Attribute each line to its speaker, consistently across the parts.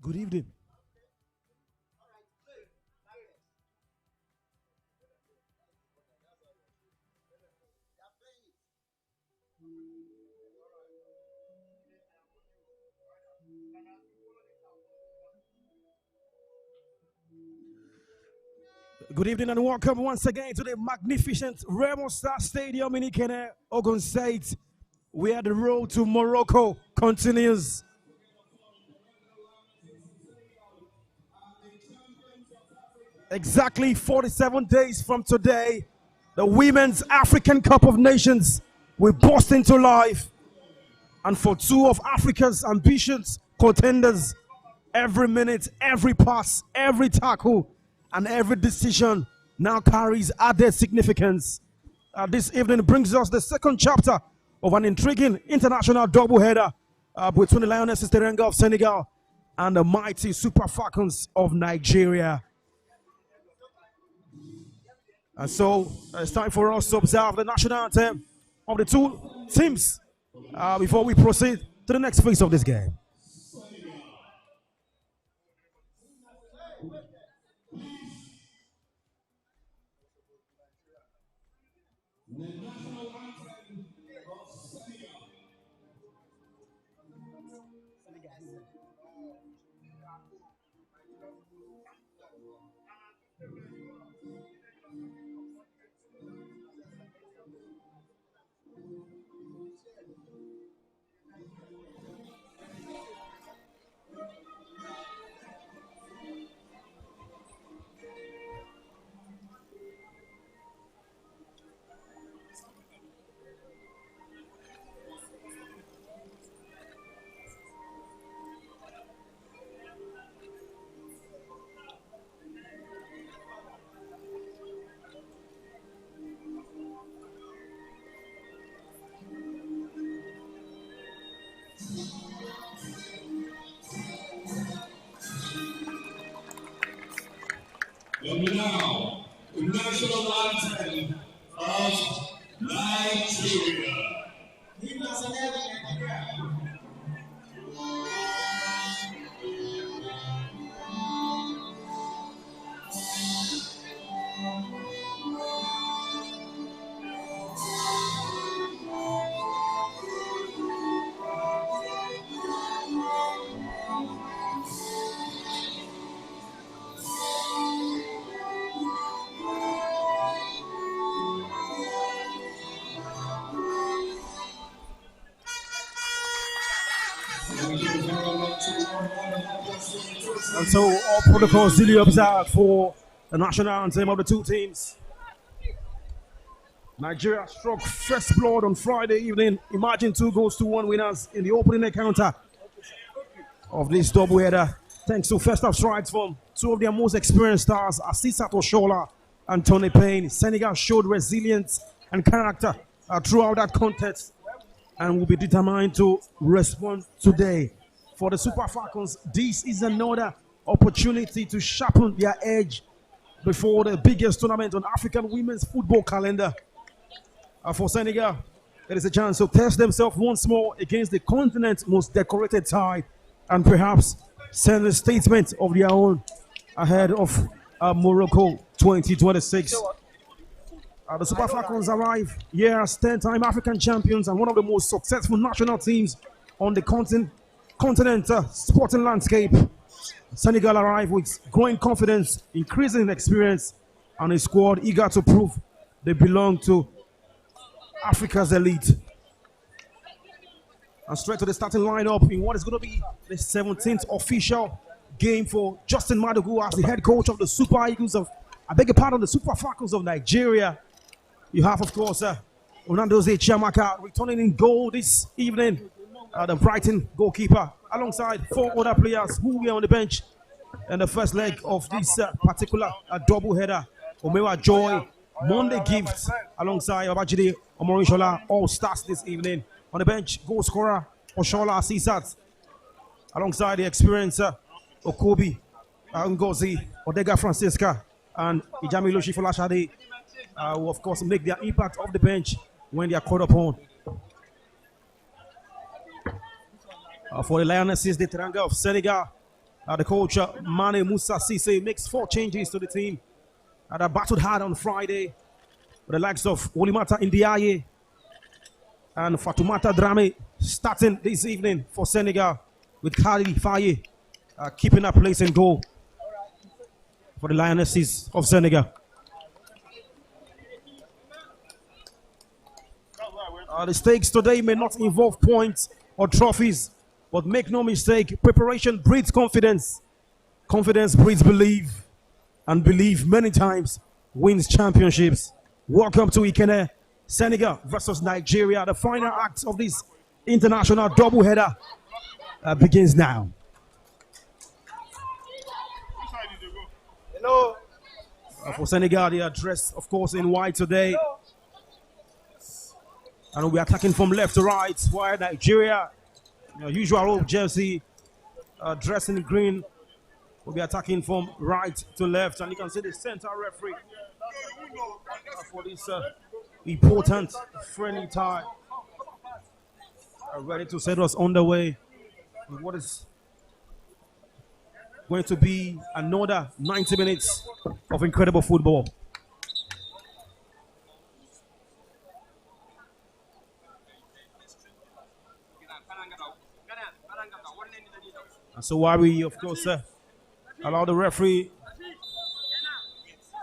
Speaker 1: Good evening. Good evening and welcome once again to the magnificent Remo Star Stadium in Ikene, Ogun State, where the road to Morocco continues. Exactly 47 days from today, the Women's African Cup of Nations will burst into life. And for two of Africa's ambitious contenders, every minute, every pass, every tackle, and every decision now carries added significance. This evening brings us the second chapter of an intriguing international doubleheader between the Lionesses Teranga of Senegal and the mighty Super Falcons of Nigeria. And so it's time for us to observe the national anthem of the two teams before we proceed to the next phase of this game.
Speaker 2: And now, the national anthem of Nigeria.
Speaker 1: And so all protocols duly observed for the national anthem of the two teams. Nigeria struck first blood on Friday evening. Imagine 2-1 winners in the opening encounter of this doubleheader. Thanks to first half strides from two of their most experienced stars, Asisat Oshola and Tony Payne. Senegal showed resilience and character throughout that contest and will be determined to respond today. For the Super Falcons, this is another opportunity to sharpen their edge before the biggest tournament on African women's football calendar. For Senegal, it is a chance to test themselves once more against the continent's most decorated side and perhaps send a statement of their own ahead of Morocco 2026. The Super Falcons arrive here as 10-time African champions and one of the most successful national teams on the continent sporting landscape. Senegal arrive with growing confidence, increasing experience, and a squad eager to prove they belong to Africa's elite. And straight to the starting lineup in what is going to be the 17th official game for Justin Madugu as the head coach of the Super Eagles of, the Super Falcons of Nigeria. You have, of course, Onandozie Chiamaka returning in goal this evening, the Brighton goalkeeper, alongside four other players who were on the bench in the first leg of this particular doubleheader. Omewa Joy, Monday Gift, alongside Obajide Omorishola, all starts this evening. On the bench, goal scorer Oshola Asisat, alongside the experienced Okobi Ngozi, Odega Francisca, and Ijamilu Shifolashade, who of course make their impact off the bench when they are called upon. For the Lionesses, the Teranga of Senegal, The coach, Mane Musa Sise, makes 4 changes to the team. They battled hard on Friday with the likes of Olimata Ndiaye and Fatoumata Dramé starting this evening for Senegal with Kali Faye keeping that place in goal for the Lionesses of Senegal. The stakes today may not involve points or trophies, but make no mistake, preparation breeds confidence. Confidence breeds belief, and belief many times wins championships. Welcome to Ikene, Senegal versus Nigeria. The final act of this international doubleheader begins now.
Speaker 3: Hello.
Speaker 1: For Senegal, they are dressed, of course, in white today. And we're attacking from left to right, while Nigeria, usual old jersey, dressed in green, will be attacking from right to left. And you can see the center referee for this important friendly tie, ready to set us on the way in what is going to be another 90 minutes of incredible football. And so while we, of course, allow the referee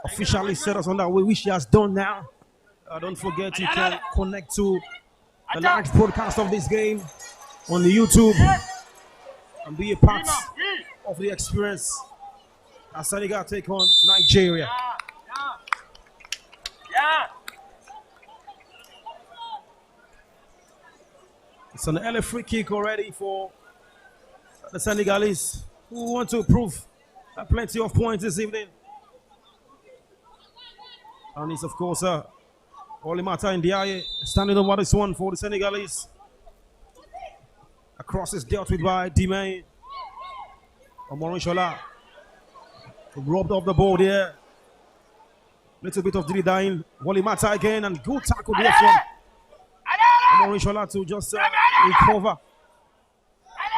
Speaker 1: officially set us on that way, which he has done now, don't forget you can connect to the live broadcast of this game on the YouTube and be a part of the experience as Senegal take on Nigeria. It's an early free kick already for the Senegalese who want to prove plenty of points this evening. And it's, of course, Olimata Ndiaye standing over this one for the Senegalese. A cross is dealt with by Dimay. Omorishola robbed off the ball there. Little bit of Dilidain. Olimata again, and good tackle there from Omorishola to just recover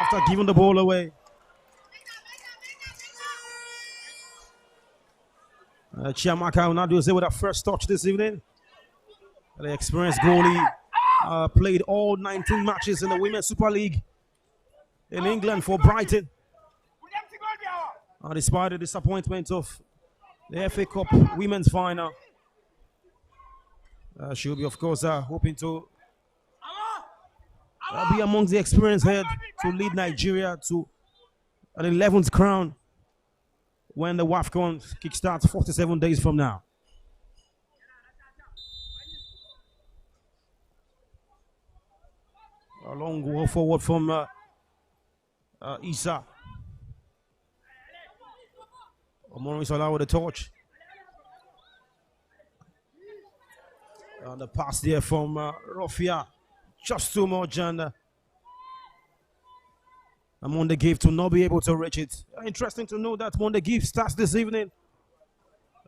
Speaker 1: after giving the ball away. Chiamaka will not do with a first touch this evening. The experienced goalie played all 19 matches in the Women's Super League in England for Brighton. Despite the disappointment of the FA Cup Women's Final, she'll be, of course, hoping to be amongst the experienced head to lead Nigeria to an 11th crown when the WAFCON kickstarts 47 days from now. A long goal forward from Issa. Omorisola with the torch. And the pass there from Rofia. Just too much, and Monde Gift to not be able to reach it. Interesting to know that Monde Gift starts this evening.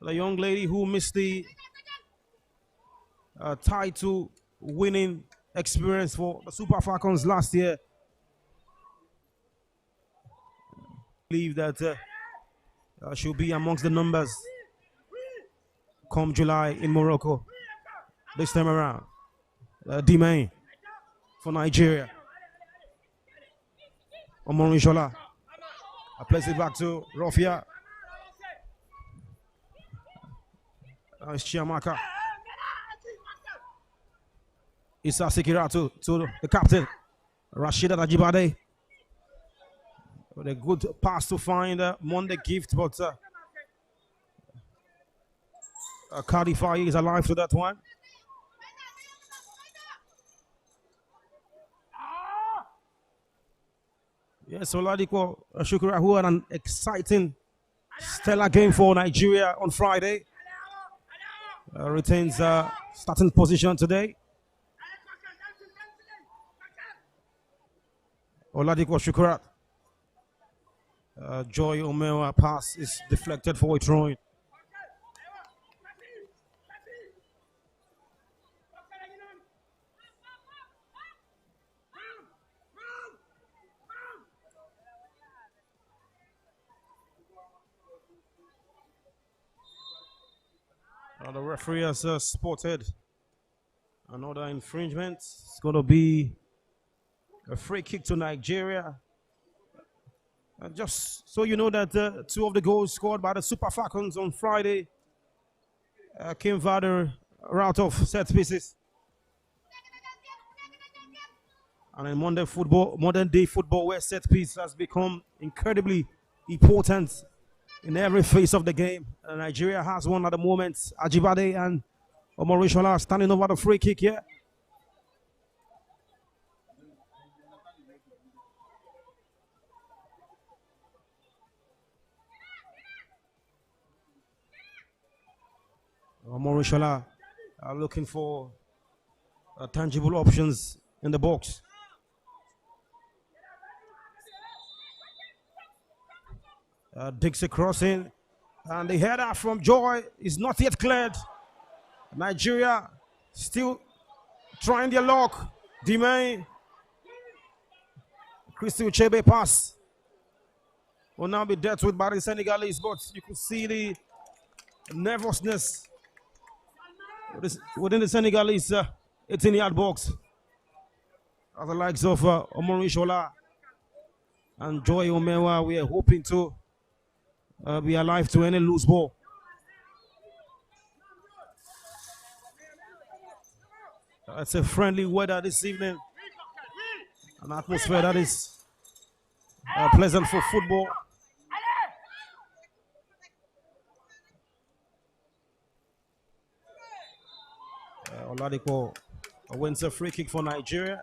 Speaker 1: The young lady who missed the title winning experience for the Super Falcons last year. I believe that she'll be amongst the numbers come July in Morocco this time around. Dimay for Nigeria. Omorishola. I place it back to Rofia. It's Chiamaka. Issa Sekiratu to the captain, Rashida Ajibade. With a good pass to find Monde Gift, but Cardiff is alive to that one. Yes, Oladipo Shukura, who had an exciting, stellar game for Nigeria on Friday, retains starting position today. Oladipo Shukura. Joy Omewa pass is deflected for a throw-in. The referee has spotted another infringement. It's going to be a free kick to Nigeria. Just so you know that 2 of the goals scored by the Super Falcons on Friday came via the route of set pieces. And in modern day football, where set piece has become incredibly important in every phase of the game. Nigeria has one at the moment. Ajibade and Omorishola standing over the free kick here. Omorishola are looking for tangible options in the box. Dixie crossing, and the header from Joy is not yet cleared. Nigeria still trying their luck. Dimay, Christy Uchebe pass will now be dealt with by the Senegalese, but you could see the nervousness within the Senegalese 18-yard box. As the likes of Omorishola and Joy Omewa, we are hoping to be alive to any loose ball. It's a friendly weather this evening, an atmosphere that is pleasant for football. Oladipo wins a free kick for Nigeria.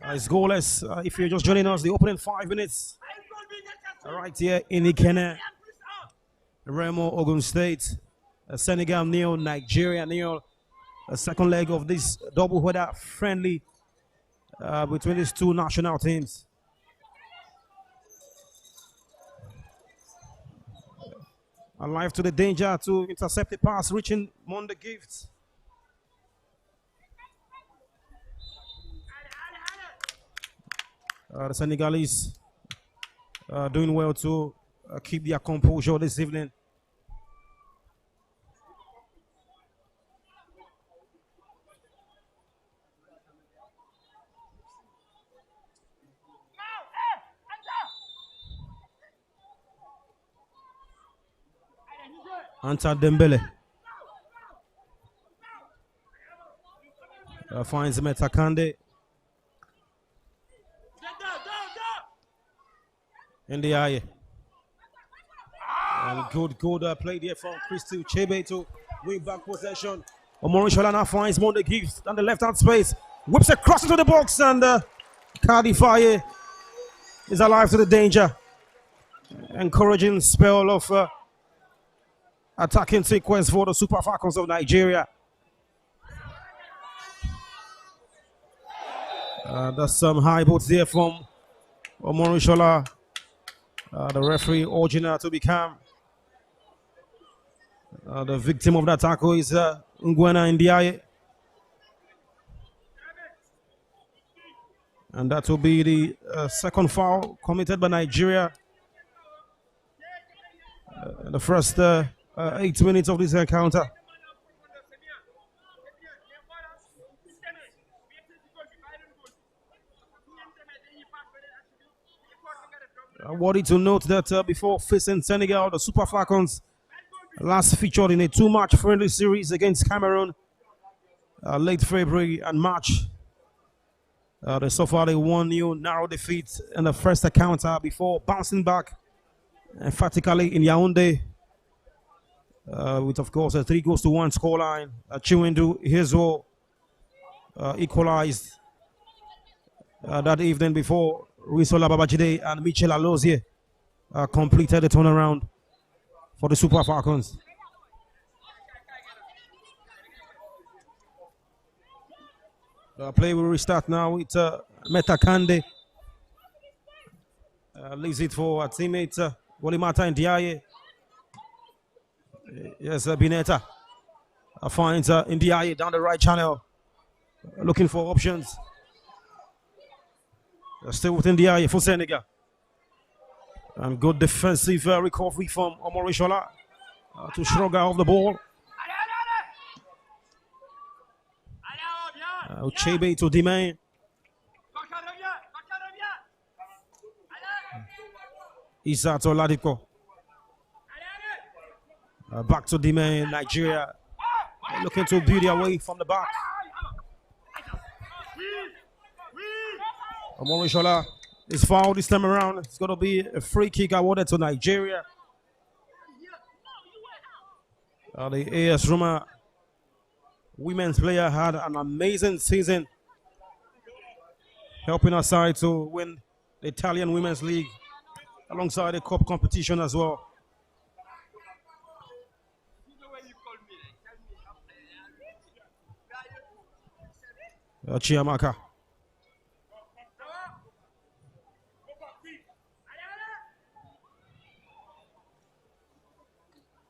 Speaker 1: It's goalless. If you're just joining us, the opening 5 minutes right here in Ikene, Remo, Ogun State, Senegal nil, Nigeria nil. A second leg of this double header friendly between these 2 national teams. Alive to the danger to intercept the pass, reaching Monde Gifts. The Senegalese doing well to keep their composure this evening. Anta Dembele finds Metakande in the eye. And good play there from Christy Uchebe to win back possession. Omorishola now finds Monde Gifts on the left-hand space. Whips across into the box, and Kadifaye is alive to the danger. Encouraging spell of attacking sequence for the Super Falcons of Nigeria. There's some high boots there from Omorishola. The referee urging her to be calm. The victim of that tackle is Ngwena Ndiaye. And that will be the second foul committed by Nigeria. The first 8 minutes of this encounter. I wanted to note that before facing Senegal, the Super Falcons last featured in a 2-match friendly series against Cameroon late February and March. They suffered a 1-0 narrow defeat in the first encounter before bouncing back emphatically in Yaoundé with, of course, a 3-1 scoreline. Chiwendu Hezo equalized that evening before Risola Babajide and Michel Alozie completed the turnaround for the Super Falcons. The play will restart now with Metakande. Leaves it for a teammate Wolimata Ndiaye. Yes, Bineta finds Ndiaye down the right channel, looking for options. Still within the eye for Senegal. And good defensive recovery from Omorishola to shrug off the ball. Uchebe to Dime. Isa to Ladipo. Back to Dime, Nigeria. Looking to build their way from the back. Omorishola is fouled this time around. It's going to be a free kick awarded to Nigeria. The AS Roma women's player had an amazing season, helping our side to win the Italian Women's League alongside the cup competition as well. Chiamaka.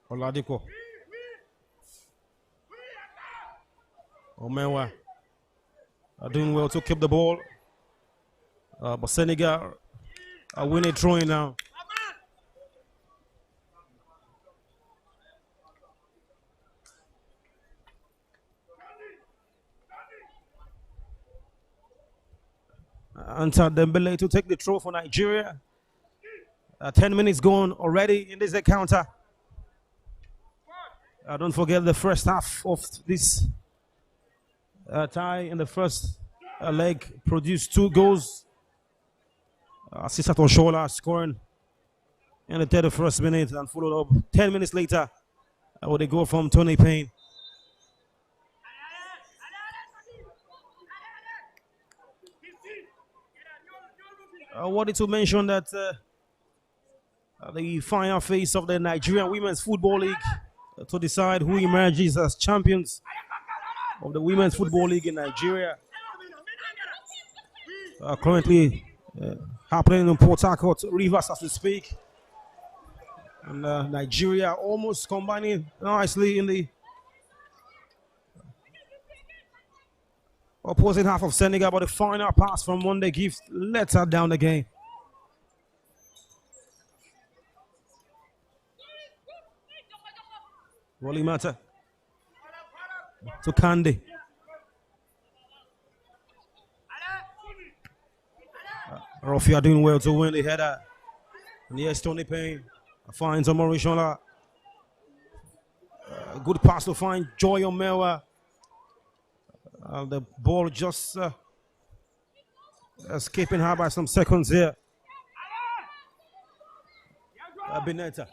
Speaker 1: Oladipo. Omewa are doing well to keep the ball. But Senegal are winning throwing now. Anta Dembele to take the throw for Nigeria. 10 minutes gone already in this encounter. Don't forget the first half of this tie in the first leg produced 2 goals. Sisat Oshola scoring in the 31st minute and followed up 10 minutes later with a goal from Tony Payne. I wanted to mention that the final phase of the Nigerian Women's Football League to decide who emerges as champions of the Women's Football League in Nigeria. Currently happening in Port Harcourt, Rivers as we speak. And Nigeria almost combining nicely in the opposite half of Senegal, but the final pass from Monday gives let her down the game. Wally Mata to Kandi. Rofi are doing well to win the header. And yes, Tony Payne finds Omorishola. Good pass to find Joy Omewa. The ball just escaping her by some seconds here. Bineta.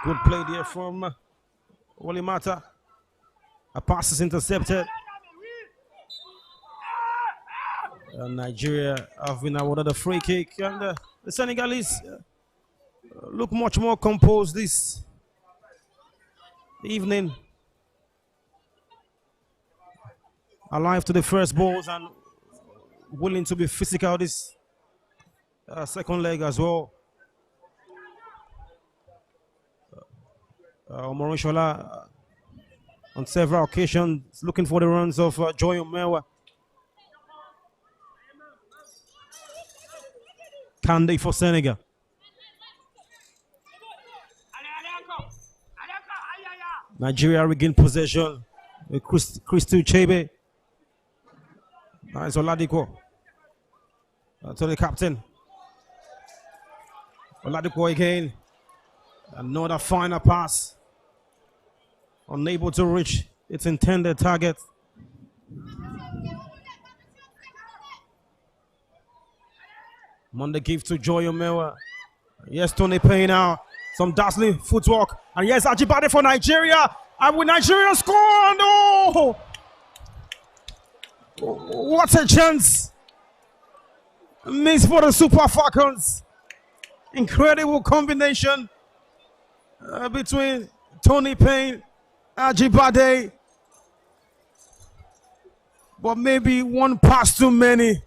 Speaker 1: Good play there from Wally Mata. A pass is intercepted. Nigeria have been awarded a free kick, and the Senegalese look much more composed this evening. Alive to the first balls and willing to be physical this second leg as well. Omorishola on several occasions looking for the runs of Joy Omewa. Kandi for Senegal. Nigeria regain possession with Christy Uchebe. Nice Oladipo to the captain. Oladipo again. Another final pass. Unable to reach its intended target. Monday give to Joy Omewa. Yes, Tony Payne now. Some dazzling footwork. And yes, Ajibade for Nigeria. And with Nigeria score, no! What a chance. Miss for the Super Falcons. Incredible combination between Tony Payne, Ajibade. But maybe one pass too many.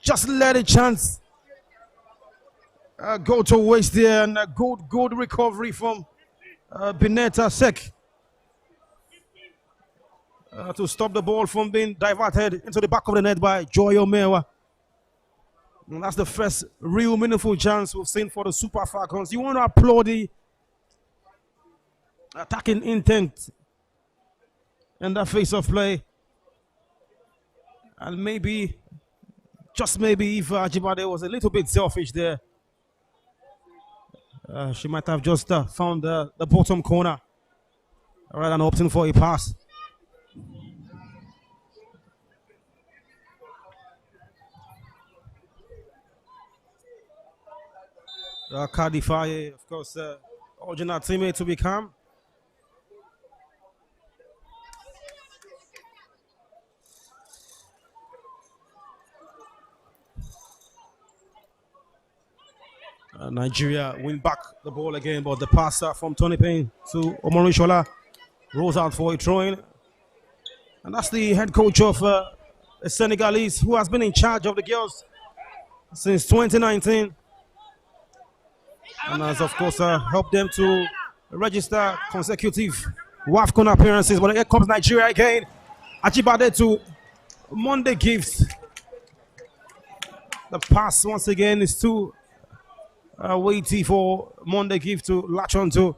Speaker 1: Just let a chance go to waste there, and a good recovery from Bineta Sek. to stop the ball from being diverted into the back of the net by Joy Omewa. And that's the first real meaningful chance we've seen for the Super Falcons. You want to applaud the attacking intent in that face of play. And maybe, just maybe, if Ajibade was a little bit selfish there, she might have just found the bottom corner rather than opting for a pass. Kadifaye, of course, urging our teammate to be calm. Nigeria win back the ball again, but the pass from Tony Payne to Omorishola rolls out for a throw-in. And that's the head coach of the Senegalese, who has been in charge of the girls since 2019. And has, of course, helped them to register consecutive WAFCON appearances. But here comes Nigeria again. Ajibade to Monday Gifts. The pass, once again, is too weighty for Monday Gift to latch onto.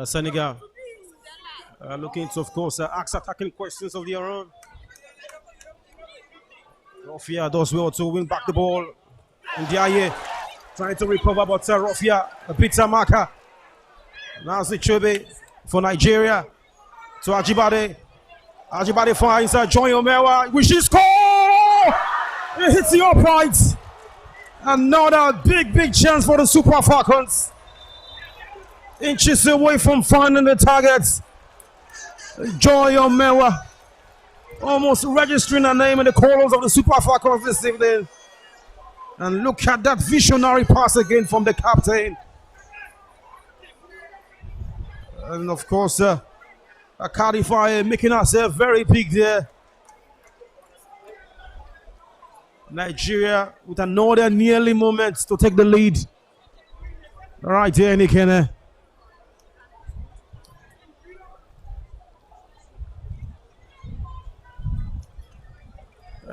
Speaker 1: Senegal looking to, of course, ask attacking questions of their own. Rofia does well to win back the ball. And Diaye trying to recover, but Rofia beats a marker. Now Zichube for Nigeria to Ajibade. Ajibade finds Joy Omewa. We should score! It hits the upright. Another big chance for the Super Falcons. Inches away from finding the targets. Joy Omewa almost registering her name in the columns of the Super Falcons this evening. And look at that visionary pass again from the captain. And of course, Kadifaye making herself very big there. Nigeria with another nearly moment to take the lead. Right here, Nikene.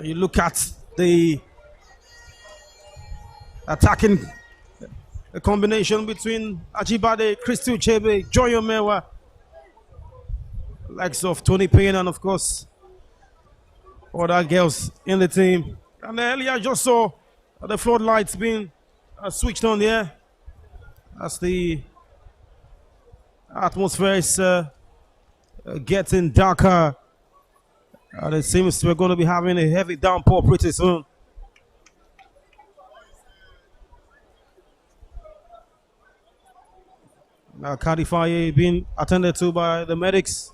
Speaker 1: You look at the attacking combination between Ajibade, Christy Uchebe, Joy Omewa, likes of Tony Payne, and of course other girls in the team. And earlier I just saw the floodlights being switched on there as the atmosphere is getting darker. It seems we're going to be having a heavy downpour pretty soon. Now Kadifaye being attended to by the medics.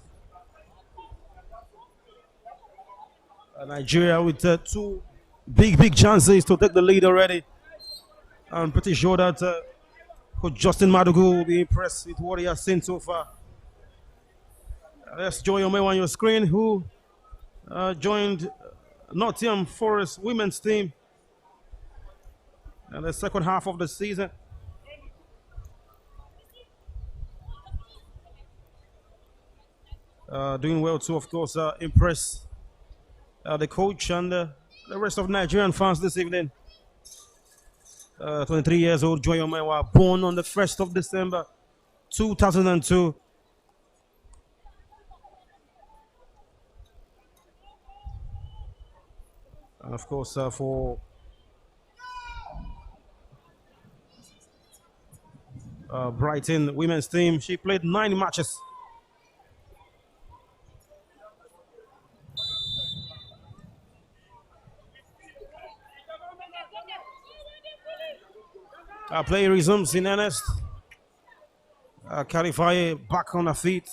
Speaker 1: Nigeria with two big chances to take the lead already. I'm pretty sure that Coach Justin Madugu will be impressed with what he has seen so far. That's Joy Omewa on your screen, who joined Nottingham Forest women's team in the second half of the season. Doing well to, of course, impress the coach and the rest of Nigerian fans this evening. 23 years old Joy Omewa, born on the 1st of December 2002. And of course, for Brighton women's team, she played 9 matches. Play resumes in earnest. Kadifaye back on her feet.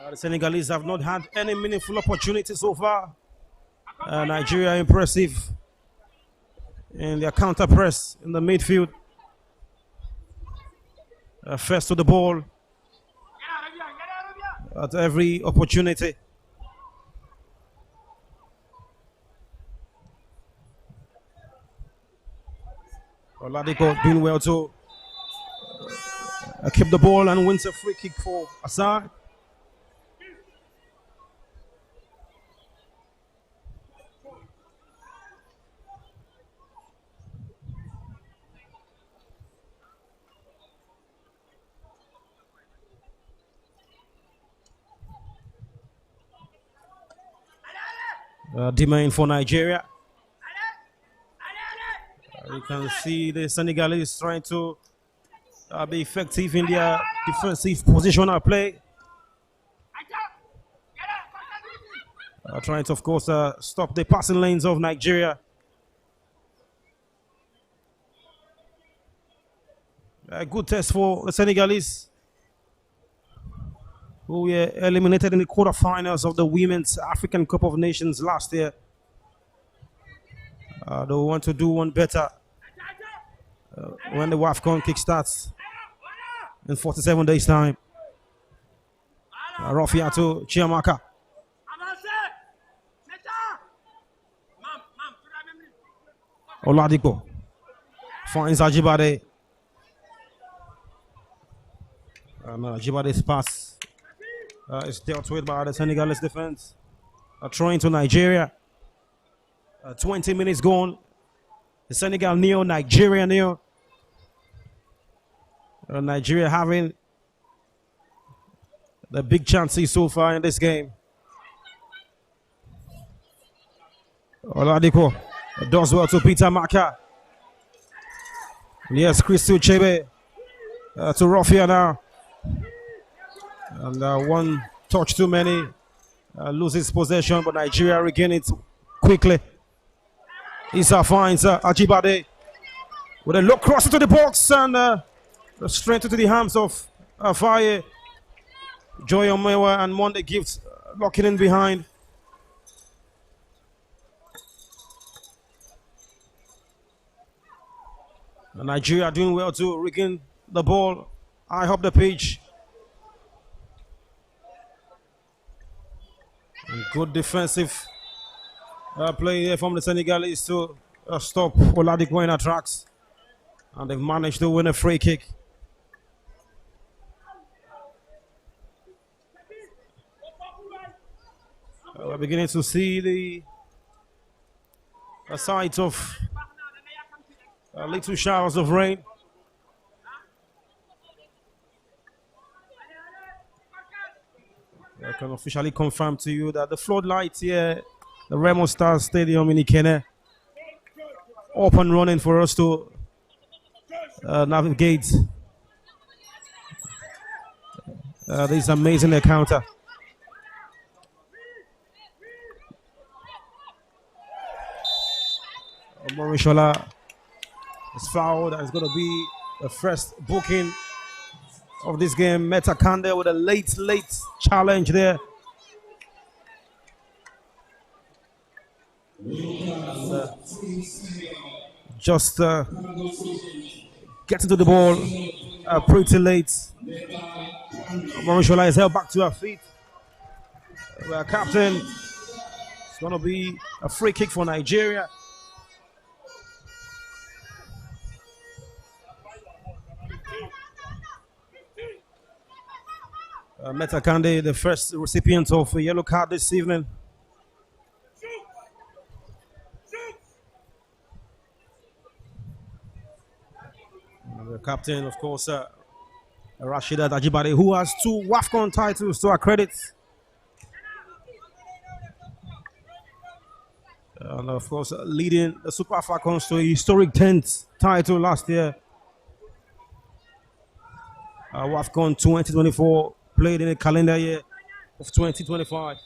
Speaker 1: The Senegalese have not had any meaningful opportunity so far. Nigeria impressive in their counter press in the midfield. First to the ball at every opportunity. Oladipo doing well to keep the ball and wins a free kick for Assad. Demand for Nigeria. You can see the Senegalese trying to be effective in their defensive positional play. Trying to, of course, stop the passing lanes of Nigeria. A good test for the Senegalese, who were eliminated in the quarterfinals of the Women's African Cup of Nations last year. They want to do one better when the WAFCON kick starts in 47 days' time. Rafiatu Chiamaka. Oladipo finds Ajibade. And Ajibade's pass is dealt with by the Senegalese defense. Throwing to Nigeria. 20 minutes gone. The Senegal nil, Nigeria nil. Nigeria having the big chances so far in this game. Oladipo does well to Peter Maka. Yes, Christy Chebe to Rafia now. And one touch too many. Loses possession, but Nigeria regain it quickly. Issa finds Ajibade with a low cross into the box and straight into the hands of Faye. Joy Omewa and Monday Gifts locking in behind. And Nigeria doing well to regain the ball. I hope the pitch. And good defensive play here from the Senegalese to stop Oladipo in our tracks. And they've managed to win a free kick. We're beginning to see the sight of little showers of rain. I can officially confirm to you that the floodlights here, the Remo Stars Stadium in Ikene, up and running for us to navigate this amazing encounter. Morishola is fouled and it's going to be the first booking of this game. Meta Kande with a late challenge there. And, just getting to the ball pretty late. Morishola is held back to her feet. Our captain, it's going to be a free kick for Nigeria. Meta Kande, the first recipient of a yellow card this evening. And the captain, of course, Rashida Ajibade, who has 2 WAFCON titles to her credit. And of course, leading the Super Falcons to a historic 10th title last year. WAFCON 2024. Played in the calendar year of 2025.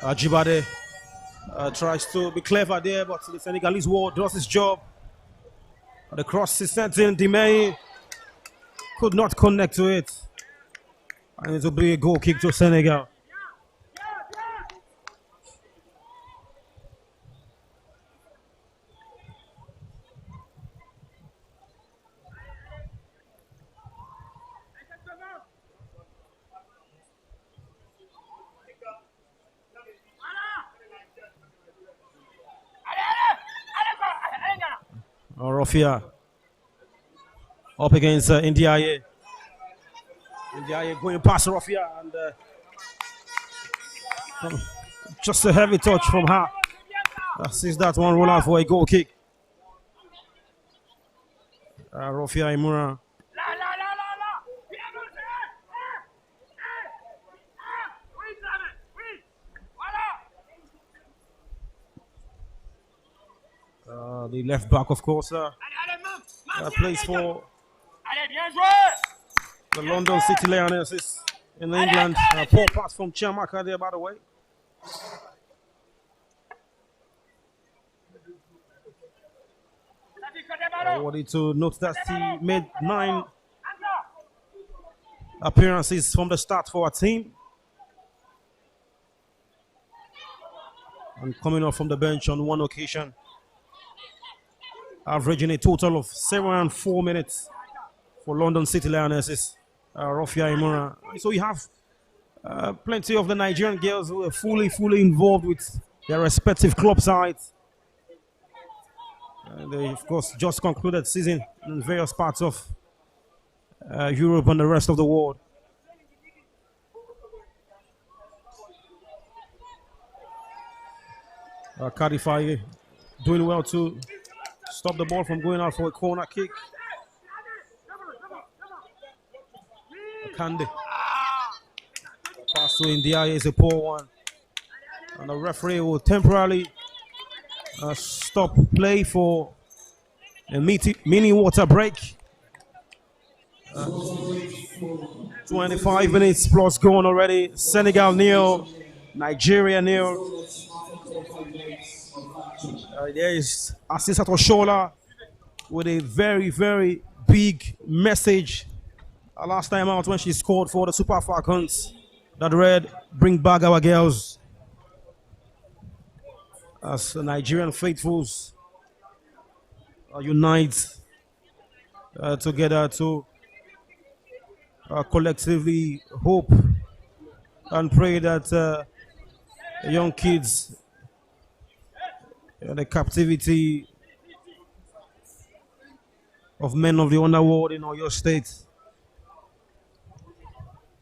Speaker 1: Ajibade tries to be clever there, but the Senegalese wall does his job. The cross is sent in. Dimei could not connect to it. And it will be a goal kick to Senegal. Rofia up against Ndiaye. Ndiaye going past Rofia and just a heavy touch from her. Sees that one roll out for a goal kick. Rofia Imura. The left back, of course, plays for the London City Lionesses in England. Poor pass from Chiamaka there, by the way. I wanted to note that he made 9 appearances from the start for our team. And coming off from the bench on 1 occasion. Averaging a total of 704 minutes for London City Lionesses, Rofia Imura. So you have plenty of the Nigerian girls who are fully involved with their respective club sides. They, of course, just concluded season in various parts of Europe and the rest of the world. Kadifai doing well to stop the ball from going out for a corner kick. Kande. Pass to Ndiaye is a poor one. And the referee will temporarily stop play for a mini water break. 25 minutes plus gone already. Senegal nil, Nigeria nil. There is Asisa Toshola with a very big message. Last time out when she scored for the Super Falcons that read, "Bring back our girls." As the Nigerian faithfuls unite together to collectively hope and pray that young kids the captivity of men of the underworld in Oyo State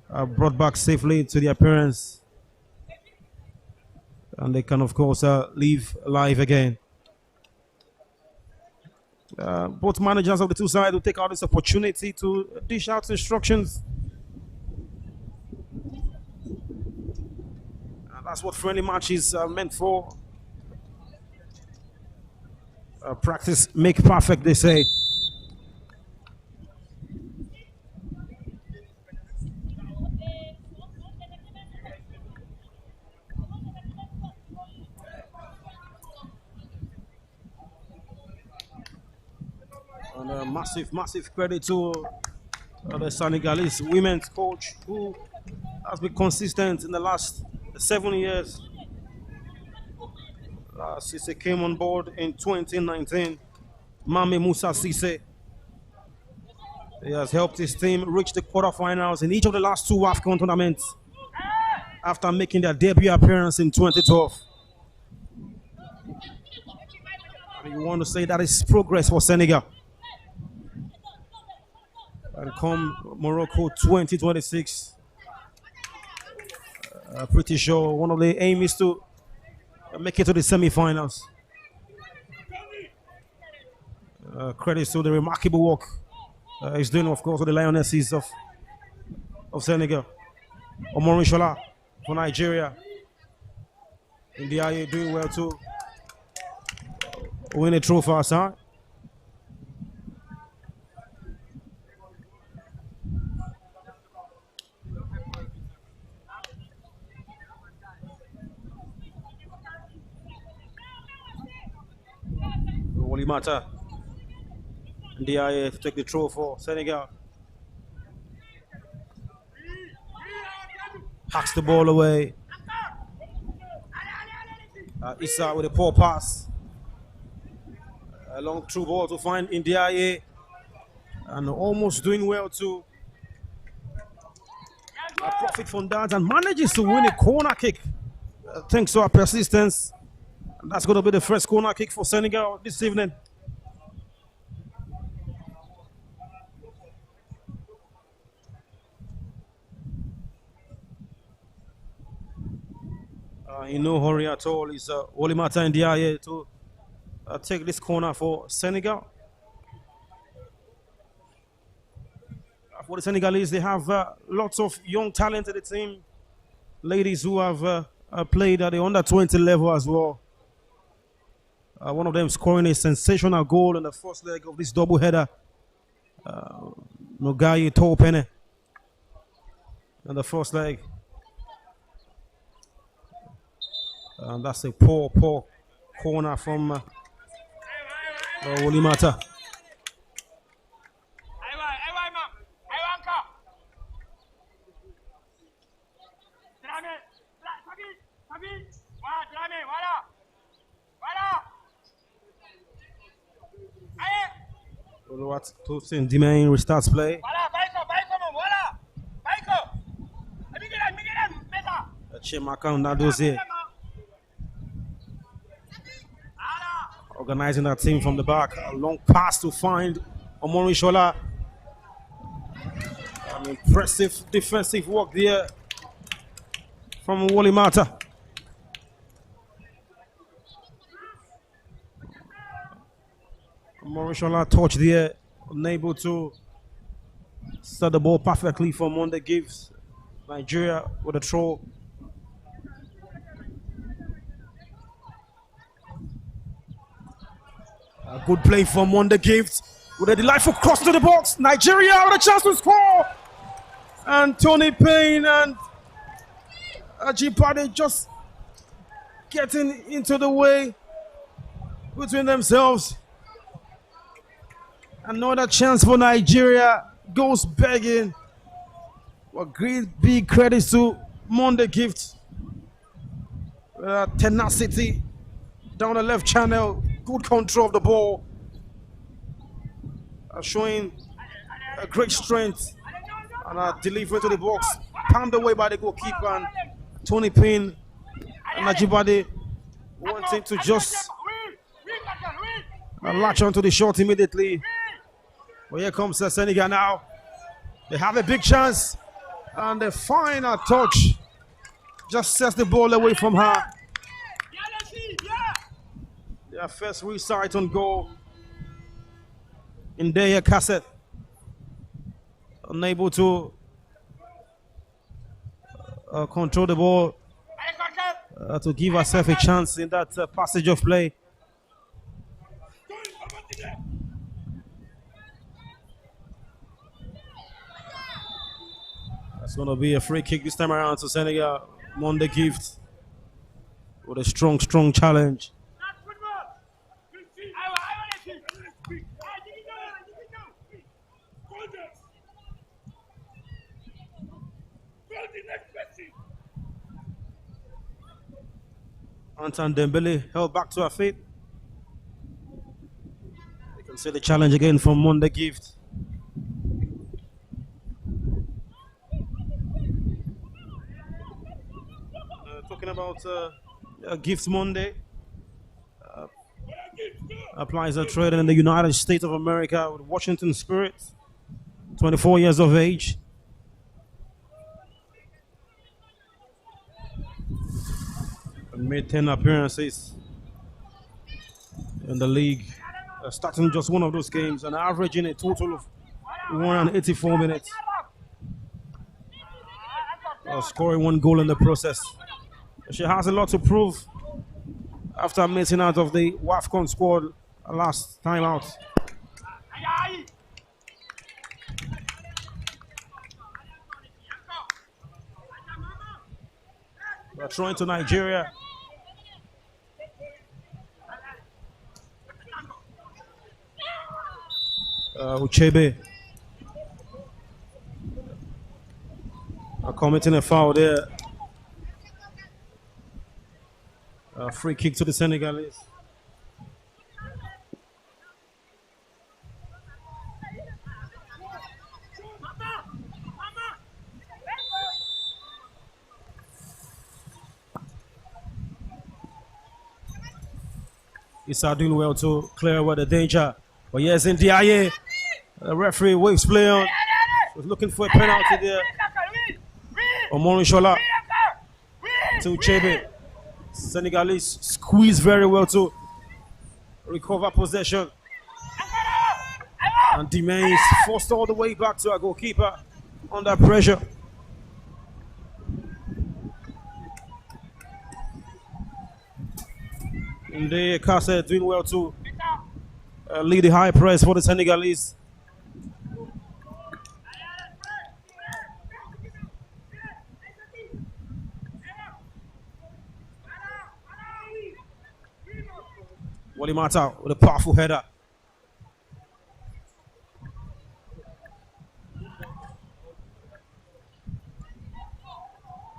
Speaker 1: are brought back safely to their parents, and they can, of course, live life again. Both managers of the two sides will take out this opportunity to dish out instructions. And that's what friendly matches are meant for. Practice make perfect, they say. And massive credit to the Senegalese women's coach who has been consistent in the last 7 years. Cisse came on board in 2019. Mame Musa Cisse. He has helped his team reach the quarterfinals in each of the last 2 AFCON tournaments after making their debut appearance in 2012. And you want to say that is progress for Senegal. And come Morocco 2026, pretty sure one of the aims is to make it to the semi-finals. Credits to the remarkable work he's doing, of course, with the Lionesses of Senegal. Omorin Shola for Nigeria. Ndiaye doing well to win a trophy outside. Matter. Ndiaye to take the throw for Senegal. Hacks the ball away. Issa with a poor pass. A long through ball to find Ndiaye. And almost doing well to profit from that and manages to win a corner kick. Thanks to our persistence. That's going to be the first corner kick for Senegal this evening. In no hurry at all. It's Olimata in the area to take this corner for Senegal. For the Senegalese, they have lots of young talent in the team. Ladies who have played at the under 20 level as well. One of them scoring a sensational goal in the first leg of this doubleheader. Nogayi Topene in the first leg. And that's a poor corner from Olimata. What Tosin Dimain restarts play. Chemakan Nadoze organizing that team from the back. A long pass to find Omori Shola. An impressive defensive work there from Olimata. Morishola touch there, unable to set the ball perfectly for Monde Gives. Nigeria with a throw. A good play for Monde Gives with a delightful cross to the box. Nigeria with a chance to score. And Tony Payne and Ajibade just getting into the way between themselves. Another chance for Nigeria goes begging. Well, great big credits to Monde Gift. Tenacity down the left channel. Good control of the ball. Showing a great strength. And delivery to the box. Palmed away by the goalkeeper. And Tony Payne and Najibade wanting to just latch onto the shot immediately. Well, here comes Senegal now. They have a big chance. And the final touch just sets the ball away from her. Their first resight on goal. In their cassette. Unable to control the ball. To give herself a chance in that passage of play. It's going to be a free kick this time around to Senegal. Monde Gift with a strong challenge. Antoine Dembele held back to her feet. You can see the challenge again from Monde Gift. Talking about Gifts Monday. Applies a trade in the United States of America with Washington Spirit. 24 years of age. Made 10 appearances in the league. Starting just one of those games and averaging a total of 184 minutes. Scoring one goal in the process. She has a lot to prove after missing out of the WAFCON squad last time out. They're throwing to Nigeria. Uchebe committing a foul there. Free kick to the Senegalese. Issa doing well to clear away the danger. But yes, in DIA, the referee waves play on. Was looking for a penalty there. Omori Shola to Uchebe. Senegalese squeeze very well to recover possession. And Demain forced all the way back to our goalkeeper under pressure. And the Kase doing well to lead the high press for the Senegalese. Wally Mata with a powerful header.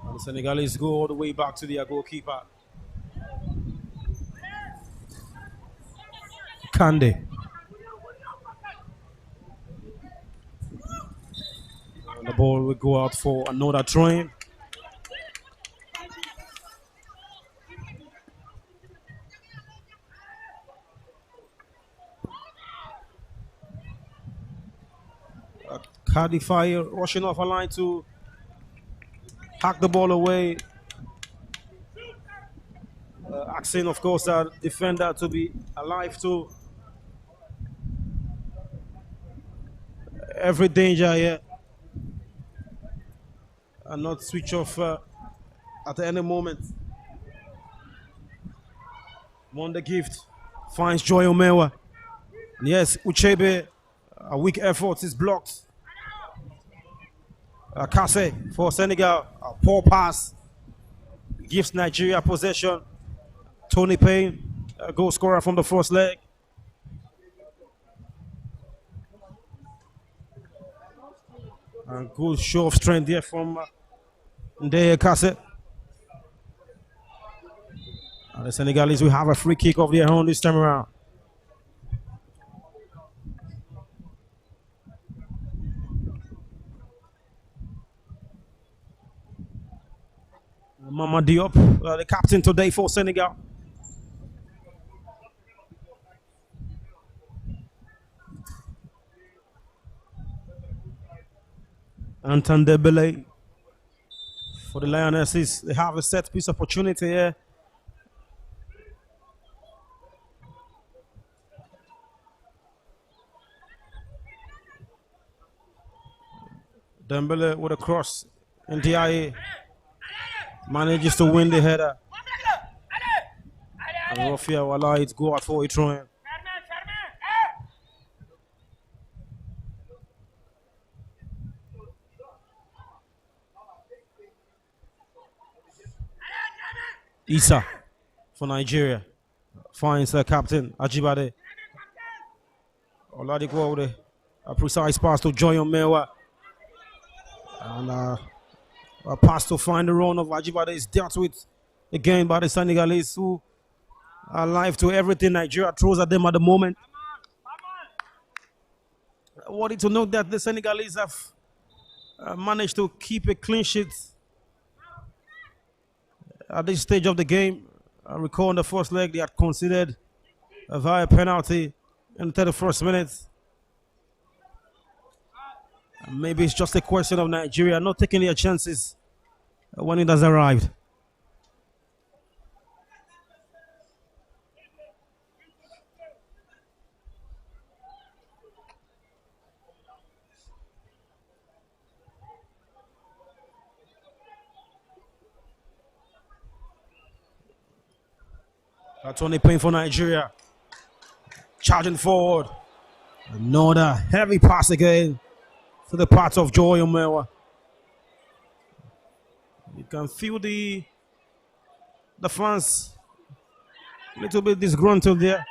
Speaker 1: And the Senegalese go all the way back to their goalkeeper. Kande. And the ball will go out for another throw-in. Cardi Fire rushing off a line to hack the ball away. Asking, of course, that defender to be alive to every danger here and not switch off at any moment. Won the gift. Finds Joy Omewa. Yes, Uchebe, a weak effort is blocked. Kase for Senegal, a poor pass. Gives Nigeria possession. Tony Payne, a goal scorer from the first leg. And good show of strength there from Ndeye Kase. And the Senegalese will have a free kick of their own this time around. Mama Diop, the captain today for Senegal. Anton Debele for the Lionesses. They have a set piece opportunity here. Dembele with a cross. And DIA manages to win the header. And Rofia Wala it's go out for a throw. Issa for Nigeria finds the captain Ajibade. Oladipo with a precise pass to Joy Omewa. And a pass to find the run of Ajibade is dealt with again by the Senegalese, who are alive to everything Nigeria throws at them at the moment. I wanted to note that the Senegalese have managed to keep a clean sheet at this stage of the game. I recall in the first leg they had considered a via penalty in the 31st minute. Maybe it's just a question of Nigeria not taking their chances when it has arrived. That's only pain for Nigeria. Charging forward. Another heavy pass again to the part of Joy Omewa. You can feel the fans a little bit disgruntled there.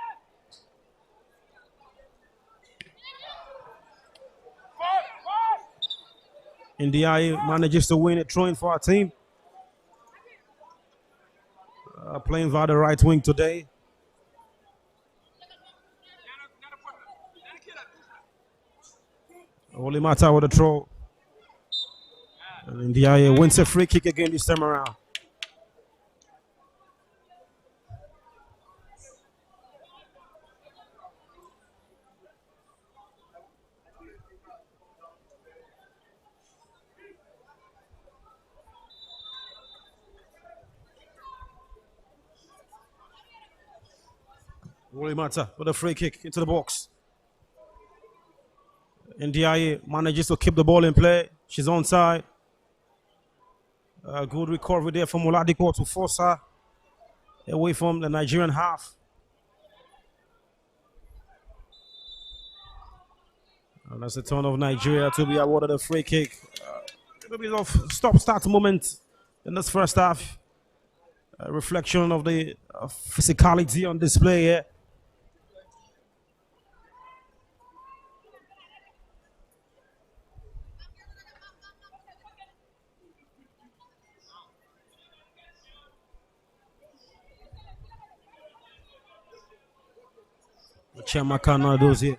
Speaker 1: India manages to win a throw-in for our team. Playing via the right wing today. Only matter with the throw. And India wins a free kick again this time around. Really matter with a free kick into the box. Ndiaye manages to keep the ball in play. She's onside. Good recovery there from Oladipo to force her away from the Nigerian half. And that's the turn of Nigeria to be awarded a free kick. A little bit of stop-start moment in this first half. A reflection of the physicality on display here. Chiamaka now does here.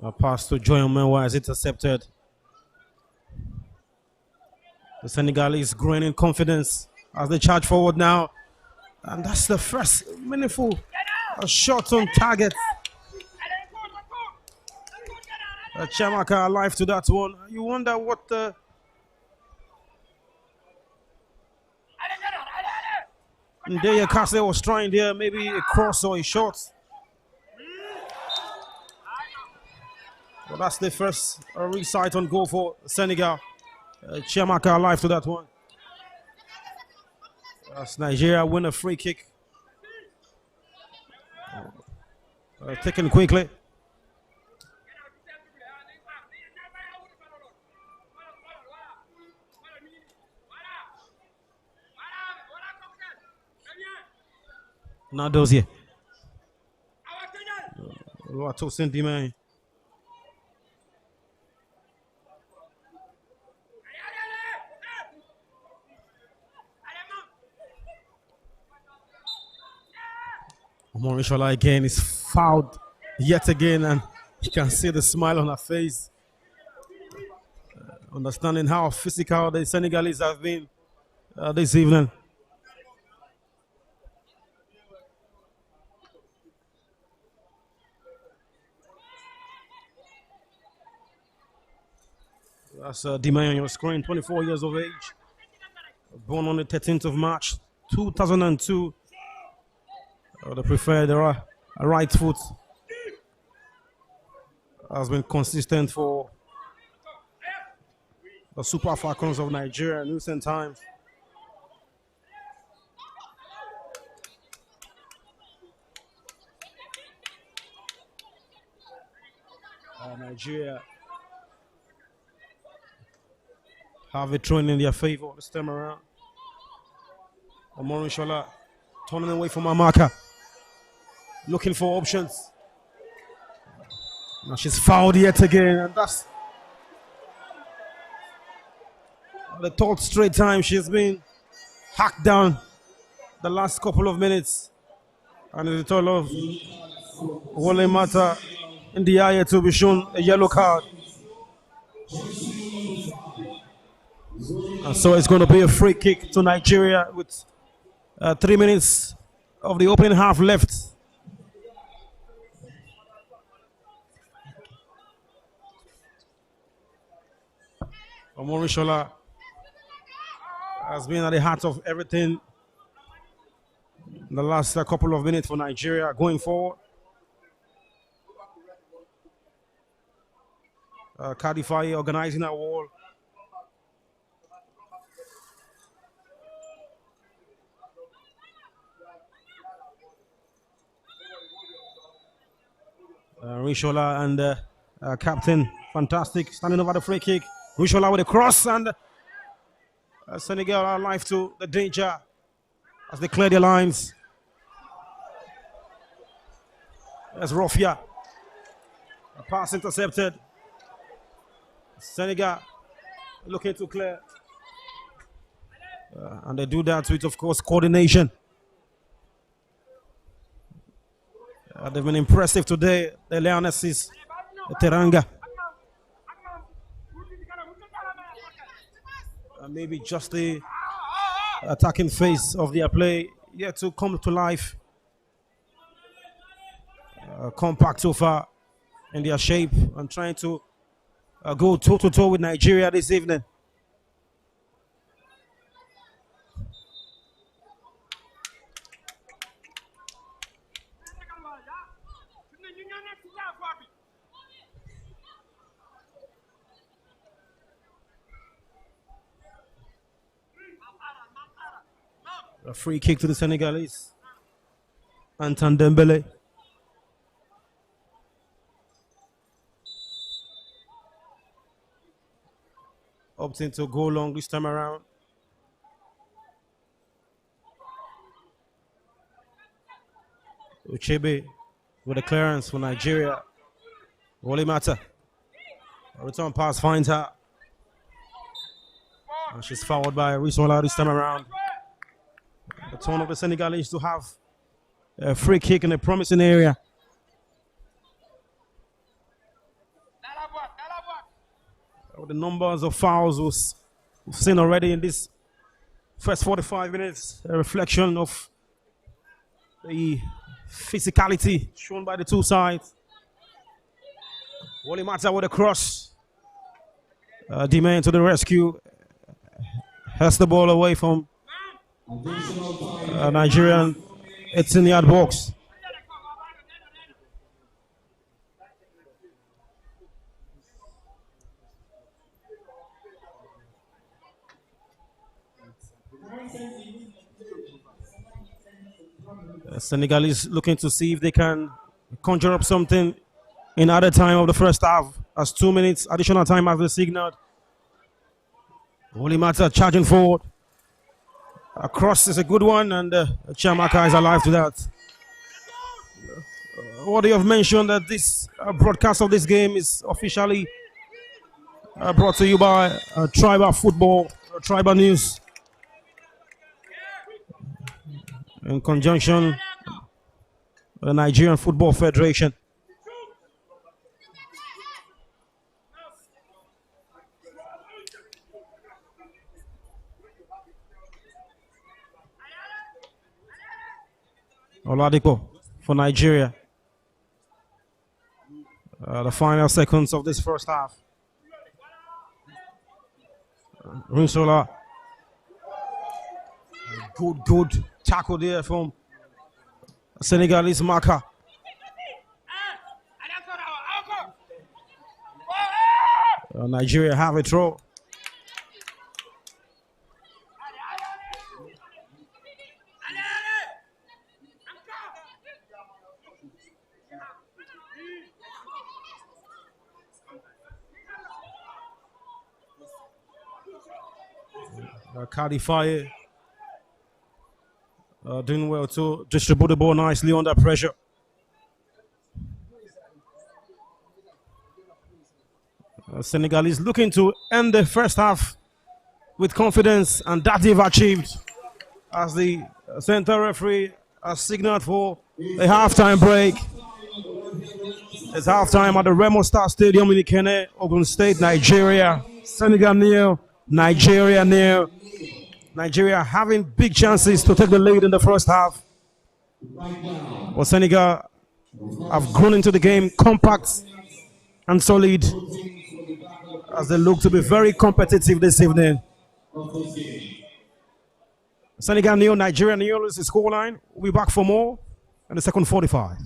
Speaker 1: A pass to Joy Omenwa is intercepted. The Senegalese growing in confidence as they charge forward now. And that's the first meaningful shot on target. Chiamaka alive to that one. You wonder what the... Ndeye Kase was trying there, maybe a cross or a shot. Well, that's the first resight on goal for Senegal. Chiamaka alive to that one. As Nigeria win a free kick. Taken quickly. Now those here. What Cindy man. Morishola again is fouled yet again, and you can see the smile on her face. Understanding how physical the Senegalese have been this evening. That's Dimay on your screen, 24 years of age. Born on the 13th of March, 2002. The preferred right foot has been consistent for the Super Falcons of Nigeria in recent times. Nigeria have a thrown in their favor this time around. Omorishola turning away from her marker, looking for options. Now she's fouled yet again, and that's the third straight time she's been hacked down the last couple of minutes. And the total of Wole Mata in the eye to be shown a yellow card. And so it's going to be a free kick to Nigeria with 3 minutes of the opening half left. Omorishola has been at the heart of everything in the last couple of minutes for Nigeria going forward. Kadifai organizing a wall. Rishola and captain, fantastic, standing over the free kick. Rishola with a cross, and Senegal are alive to the danger as they clear their lines. There's Rofia. A pass intercepted. Senegal looking to clear. And they do that with, of course, coordination. They've been impressive today, the Lionesses, the Teranga. Maybe just the attacking phase of their play yet to come to life. Compact so far in their shape and trying to go toe-to-toe with Nigeria this evening. A free kick to the Senegalese. Anton Dembele. Opting to go long this time around. Uchebe with a clearance for Nigeria. Wally Mata. A return pass finds her. And she's fouled by Risola this time around. The turn of the Senegalese to have a free kick in a promising area. With the numbers of fouls we've seen already in this first 45 minutes, a reflection of the physicality shown by the two sides. Wally Mata with a cross. D-Man to the rescue. Has the ball away from Nigerian. It's in the yard box. Senegal is looking to see if they can conjure up something in other time of the first half, as 2 minutes additional time has been signaled. Wally Mata charging forward. A cross is a good one, and Chiamaka is alive to that. What you have mentioned that this broadcast of this game is officially brought to you by Tribal Football, Tribal News, in conjunction with the Nigerian Football Federation. Oladipo for Nigeria. The final seconds of this first half. Rinsola. Good tackle there from Senegalese marker. Nigeria have a throw. Kadifaye doing well to distribute the ball nicely under pressure. Senegal is looking to end the first half with confidence, and that they've achieved, as the center referee has signaled for a halftime break. It's halftime at the Remo Star Stadium in Ikene, Ogun State, Nigeria. Senegal nil, Nigeria nil. Nigeria having big chances to take the lead in the first half. But Senegal have grown into the game compact and solid, as they look to be very competitive this evening. Senegal nil, Nigeria nil is the scoreline. We'll be back for more in the second 45.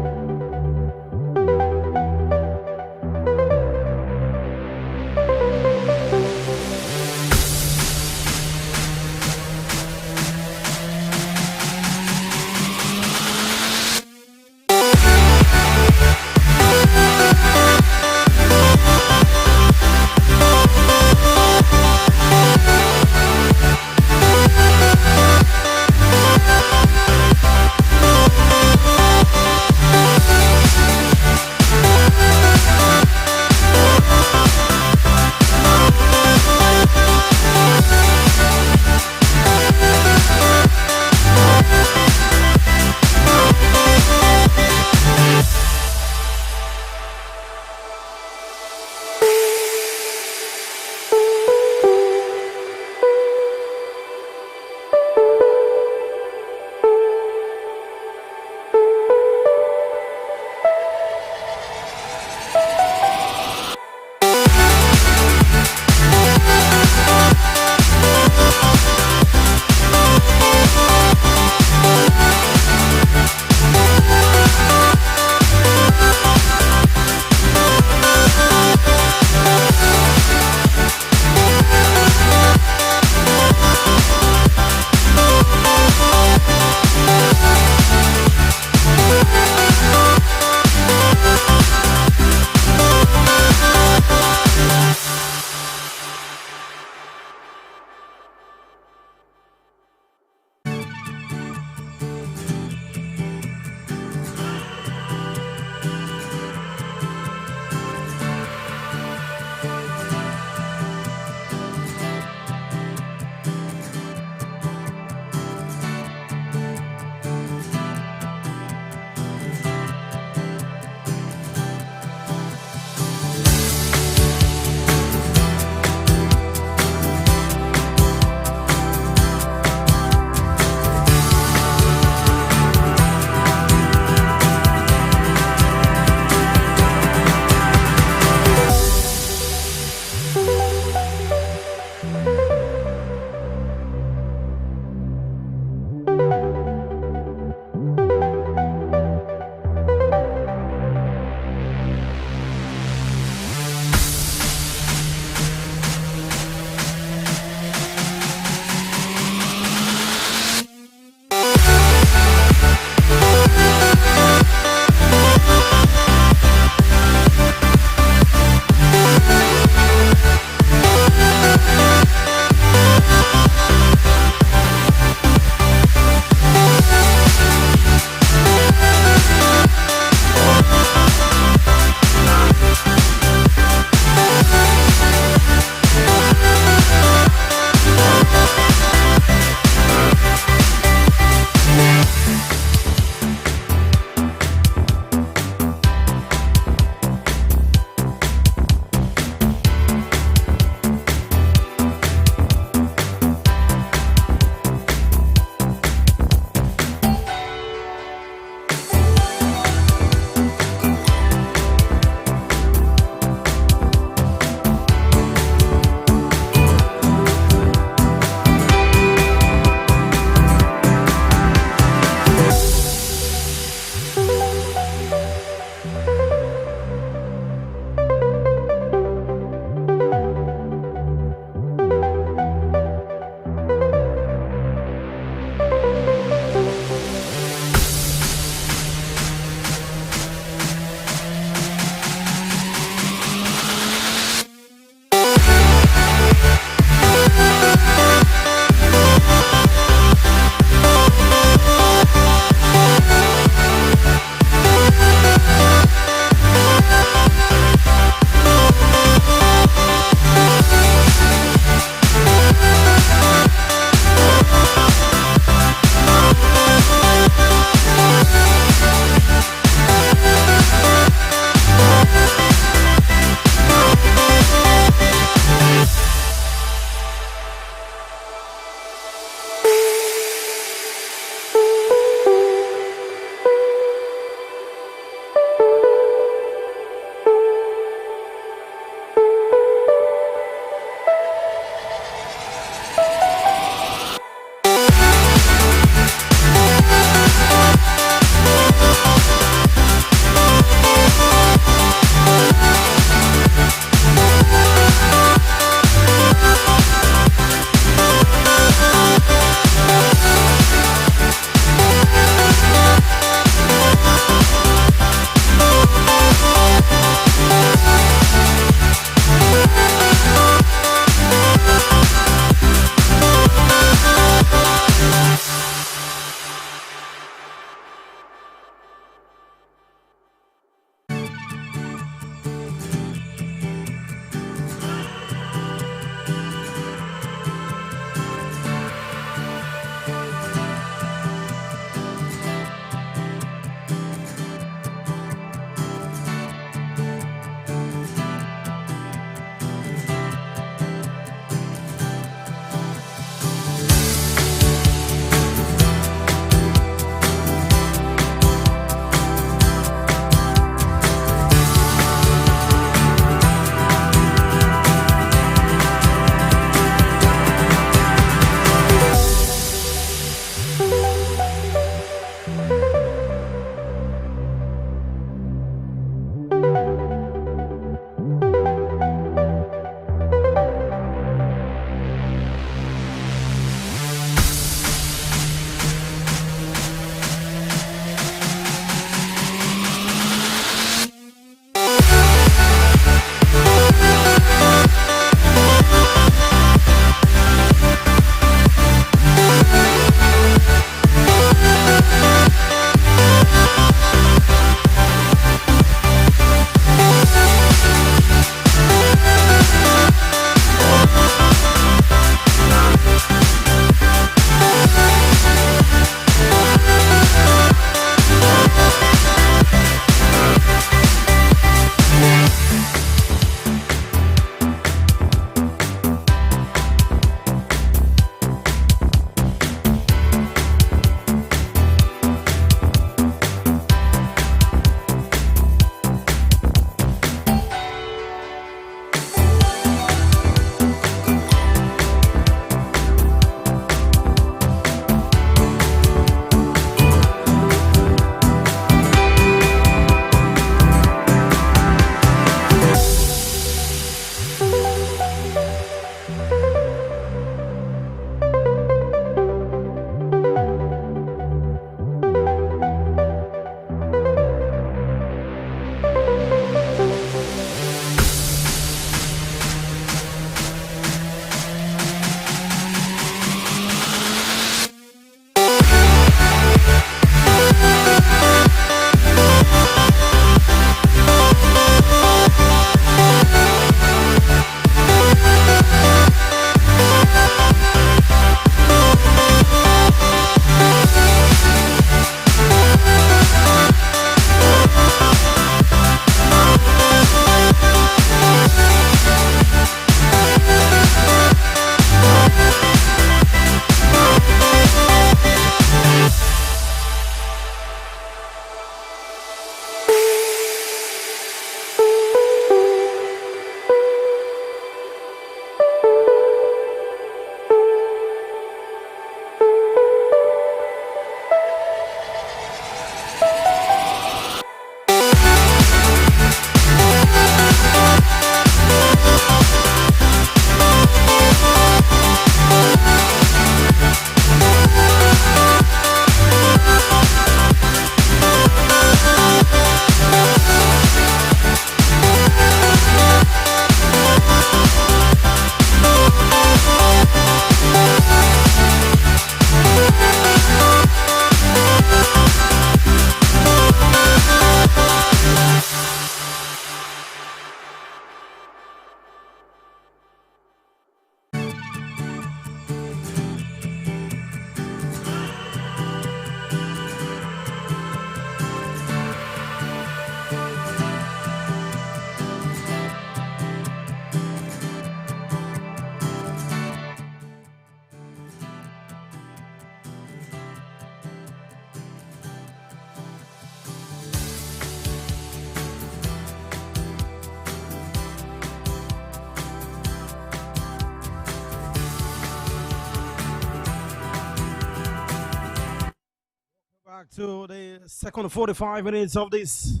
Speaker 1: To the second 45 minutes of this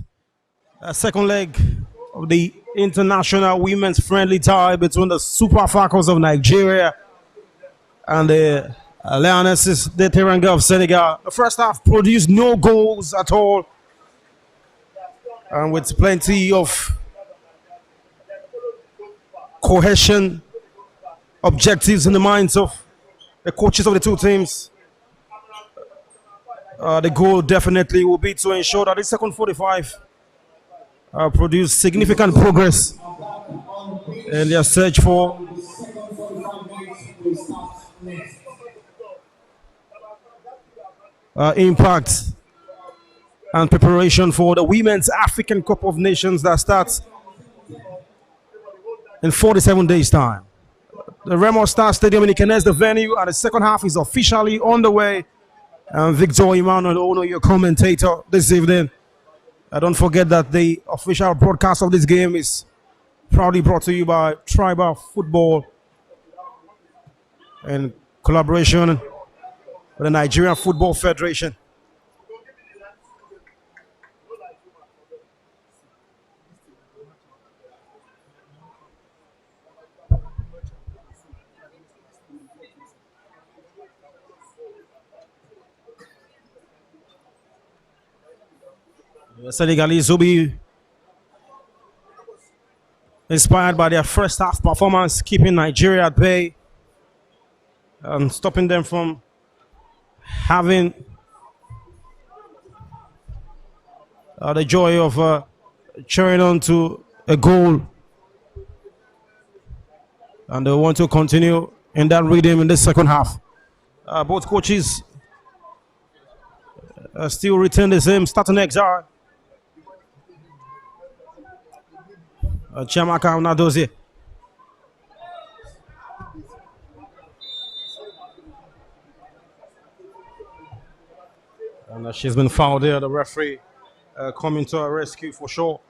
Speaker 1: second leg of the international women's friendly tie between the Super Falcons of Nigeria and the Lionesses de Teranga of Senegal. The first half produced no goals at all, and with plenty of cohesion, objectives in the minds of the coaches of the two teams. The goal definitely will be to ensure that the second 45 produce significant progress in their search for impact and preparation for the Women's African Cup of Nations that starts in 47 days' time. The Remo Star Stadium in Ikenes, the venue, and the second half is officially on the way. Victor Emmanuel Ono, your commentator this evening. Don't forget that the official broadcast of this game is proudly brought to you by Tribal Football in collaboration with the Nigerian Football Federation. The Senegalese will be inspired by their first half performance, keeping Nigeria at bay and stopping them from having the joy of cheering on to a goal. And they want to continue in that rhythm in the second half. Both coaches still retain the same starting XR. Chiamaka Unadozie. And she's been fouled there. The referee coming to her rescue for sure.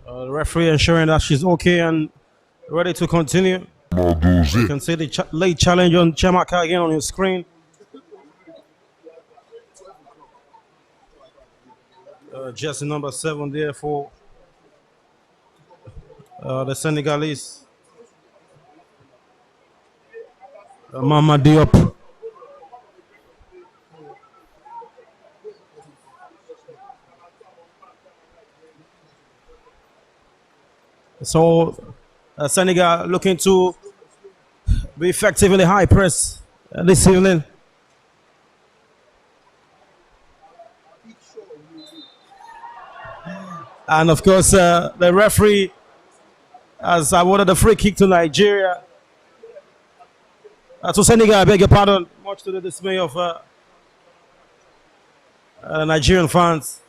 Speaker 1: The referee ensuring that she's okay and ready to continue. You can see the late challenge on Chiamaka again on your screen. Jersey number 7 there for the Senegalese. Mama Diop. So Senegal looking to be effective in the high press this evening. And of course, the referee has awarded a free kick to Nigeria. To Senegal, I beg your pardon, much to the dismay of Nigerian fans.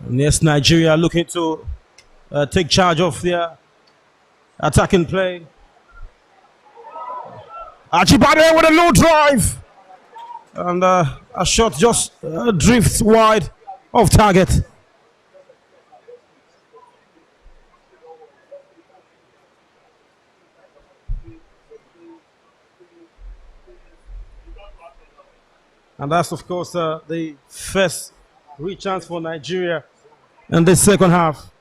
Speaker 1: Yes, Nigeria looking to take charge of their attacking play. Ajibade with a low drive. And a shot just drifts wide of target. And that's, of course, the first chance for Nigeria in the second half.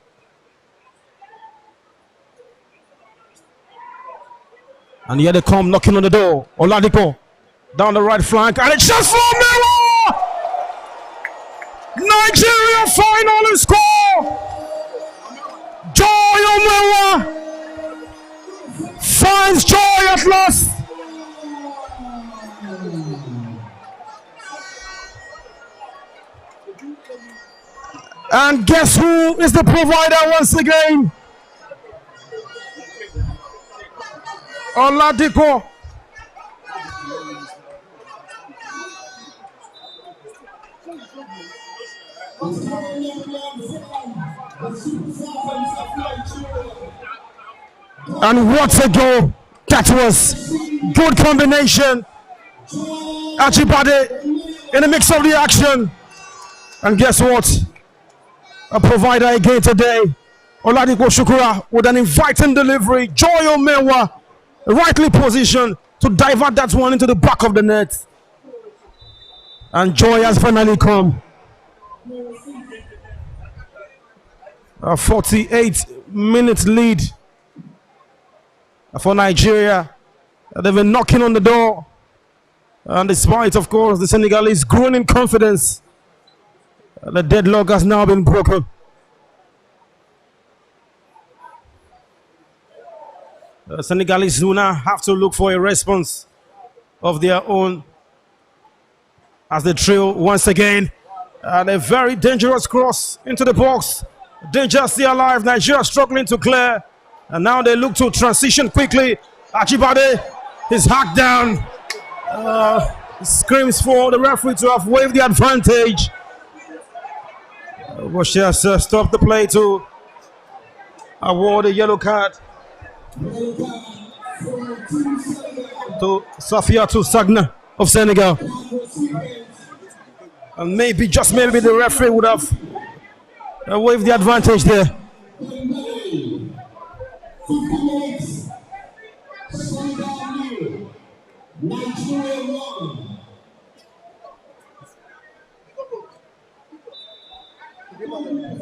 Speaker 1: And here they come knocking on the door. Oladipo down the right flank, and it's just for Mewa! Nigeria finally score! Joy Omewa finds joy at last. And guess who is the provider once again? Oladipo. And what a goal that was. Good combination. Ajibade in the mix of the action. And guess what? A provider again today. Oladipo Shukura with an inviting delivery. Joy Omewa rightly positioned to divert that one into the back of the net. And joy has finally come. A 48-minute lead for Nigeria. They've been knocking on the door. And despite, of course, the Senegalese growing in confidence, the deadlock has now been broken. The Senegalese do now have to look for a response of their own as they trail once again. And a very dangerous cross into the box. Danger still alive. Nigeria struggling to clear. And now they look to transition quickly. Ajibade is hacked down. Screams for the referee to have waived the advantage. But she has stopped the play to award a yellow card to Safiatou Sagna of Senegal. And maybe, just maybe, the referee would have waived the advantage there.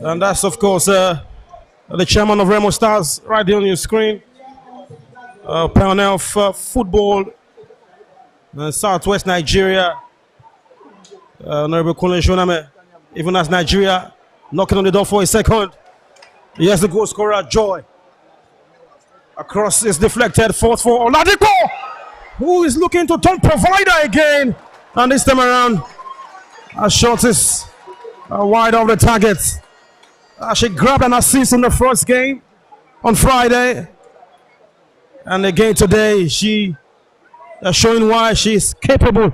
Speaker 1: And that's, of course, the chairman of Remo Stars right there on your screen. Panel for football Southwest Nigeria. Honorable Colin Shoname, even as Nigeria knocking on the door for a second. Yes, the goal scorer, Joy. Across is deflected, forth for Oladipo, who is looking to turn provider again. And this time around, a shot is wide of the target. She grabbed an assist in the first game on Friday. And again today, she is showing why she is capable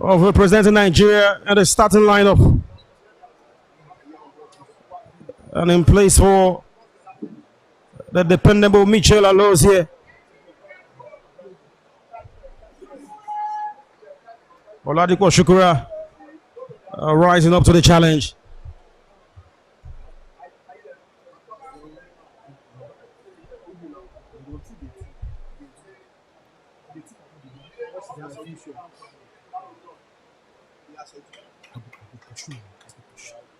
Speaker 1: of representing Nigeria at the starting lineup. And in place for the dependable Michel Alozie. Oladipo Shukura rising up to the challenge.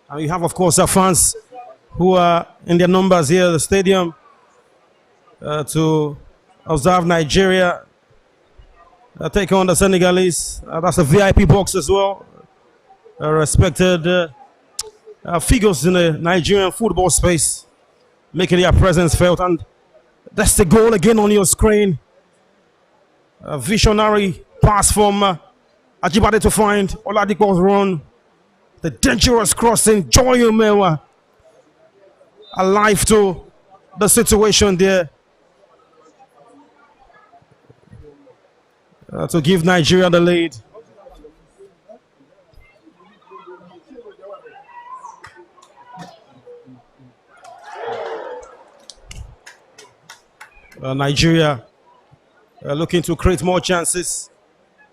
Speaker 1: And you have, of course, our fans who are in their numbers here at the stadium to observe Nigeria take on the Senegalese. That's a VIP box as well. Respected figures in the Nigerian football space making their presence felt. And that's the goal again on your screen. A visionary pass from Ajibade to find Oladipo's run. The dangerous crossing, Joy Omewa alive to the situation there to give Nigeria the lead. Nigeria looking to create more chances,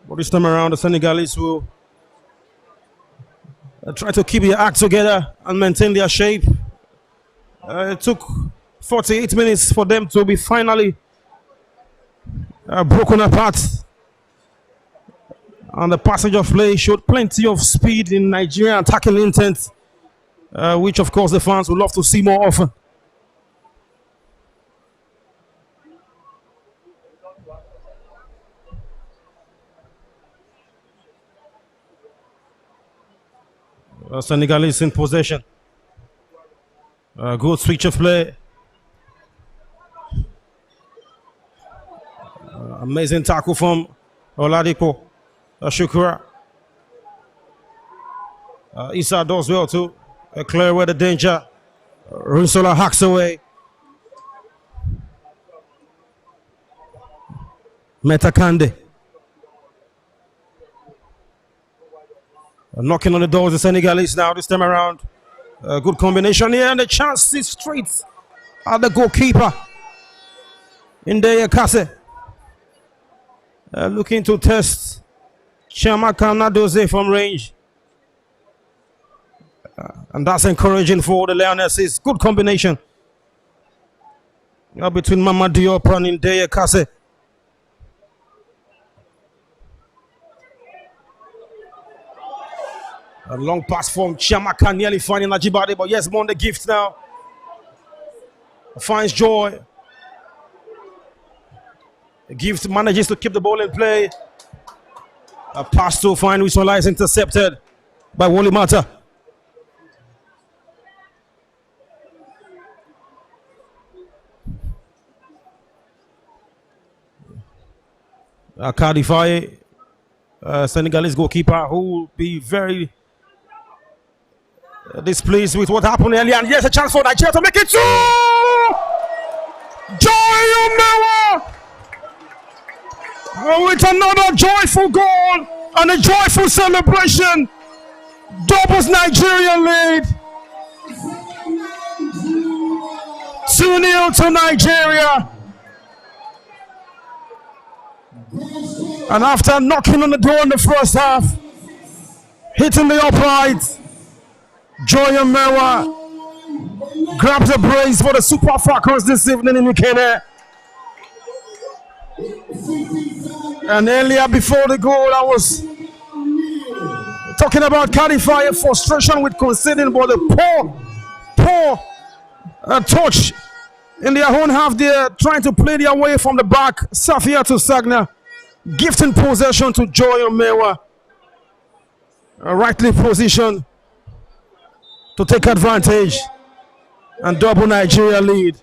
Speaker 1: but this time around the Senegalese will try to keep their act together and maintain their shape. It took 48 minutes for them to be finally broken apart. And the passage of play showed plenty of speed in Nigerian attacking intent, which of course the fans would love to see more often. Senegalese in possession. Good switch of play. Amazing tackle from Oladipo Shukura. Issa does well too. Clear where the danger. Rinsola hacks away. Metakande. Knocking on the doors, the Senegalese now this time around. Good combination here, and the chance is straight The goalkeeper in the Kase. Looking to test Chiamaka Nadoze from range. And that's encouraging for the Lionesses. Good combination between Mama Diop and Ndeye Kase. A long pass from Chiamaka, nearly finding Najibade, but yes, won the gift now. Finds Joy. The gift manages to keep the ball in play. A pass to find Wisola is intercepted by Wally Mata. Kadifai, Senegalese goalkeeper, who will be very displeased with what happened earlier. And here's a chance for Nigeria to make it 2! Joy Omewa with another joyful goal and a joyful celebration. Doubles Nigerian lead. 2-0 to Nigeria. And after knocking on the door in the first half, hitting the upright, Joy Omewa grabs a brace for the Super Falcons this evening in Ikene. And earlier before the goal, I was talking about Kadifai, frustration with conceding, but the poor touch in their own half. They're trying to play their way from the back. Safia to Sagna, gifting possession to Joy Omewa, rightly positioned to take advantage and double Nigeria lead.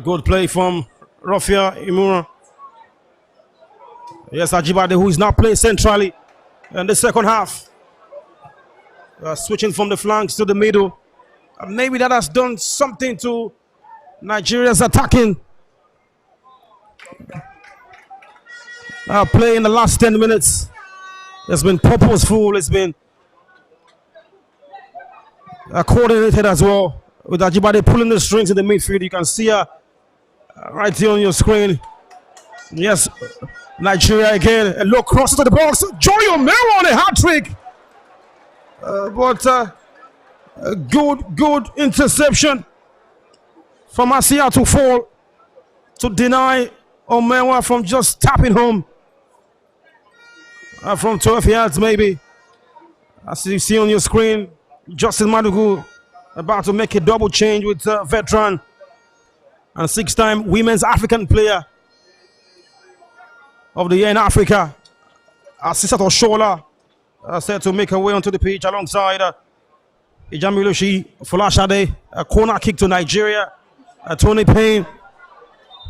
Speaker 1: Good play from Rafia Imura. Yes, Ajibade, who is now playing centrally in the second half. Switching from the flanks to the middle. Maybe that has done something to Nigeria's attacking play in the last 10 minutes. It's been purposeful. It's been coordinated as well. With Ajibade pulling the strings in the midfield. You can see her right here on your screen. Yes, Nigeria again. A low cross to the box. Joy Omewa on a hat-trick. But a good interception from Asia to fall to deny Omewa from just tapping home from 12 yards maybe. As you see on your screen, Justin Madugu about to make a double change with veteran and 6-time Women's African Player of the Year in Africa, Asisat Oshola, set to make her way onto the pitch alongside Ijamiloshi Folashade. A corner kick to Nigeria. Tony Payne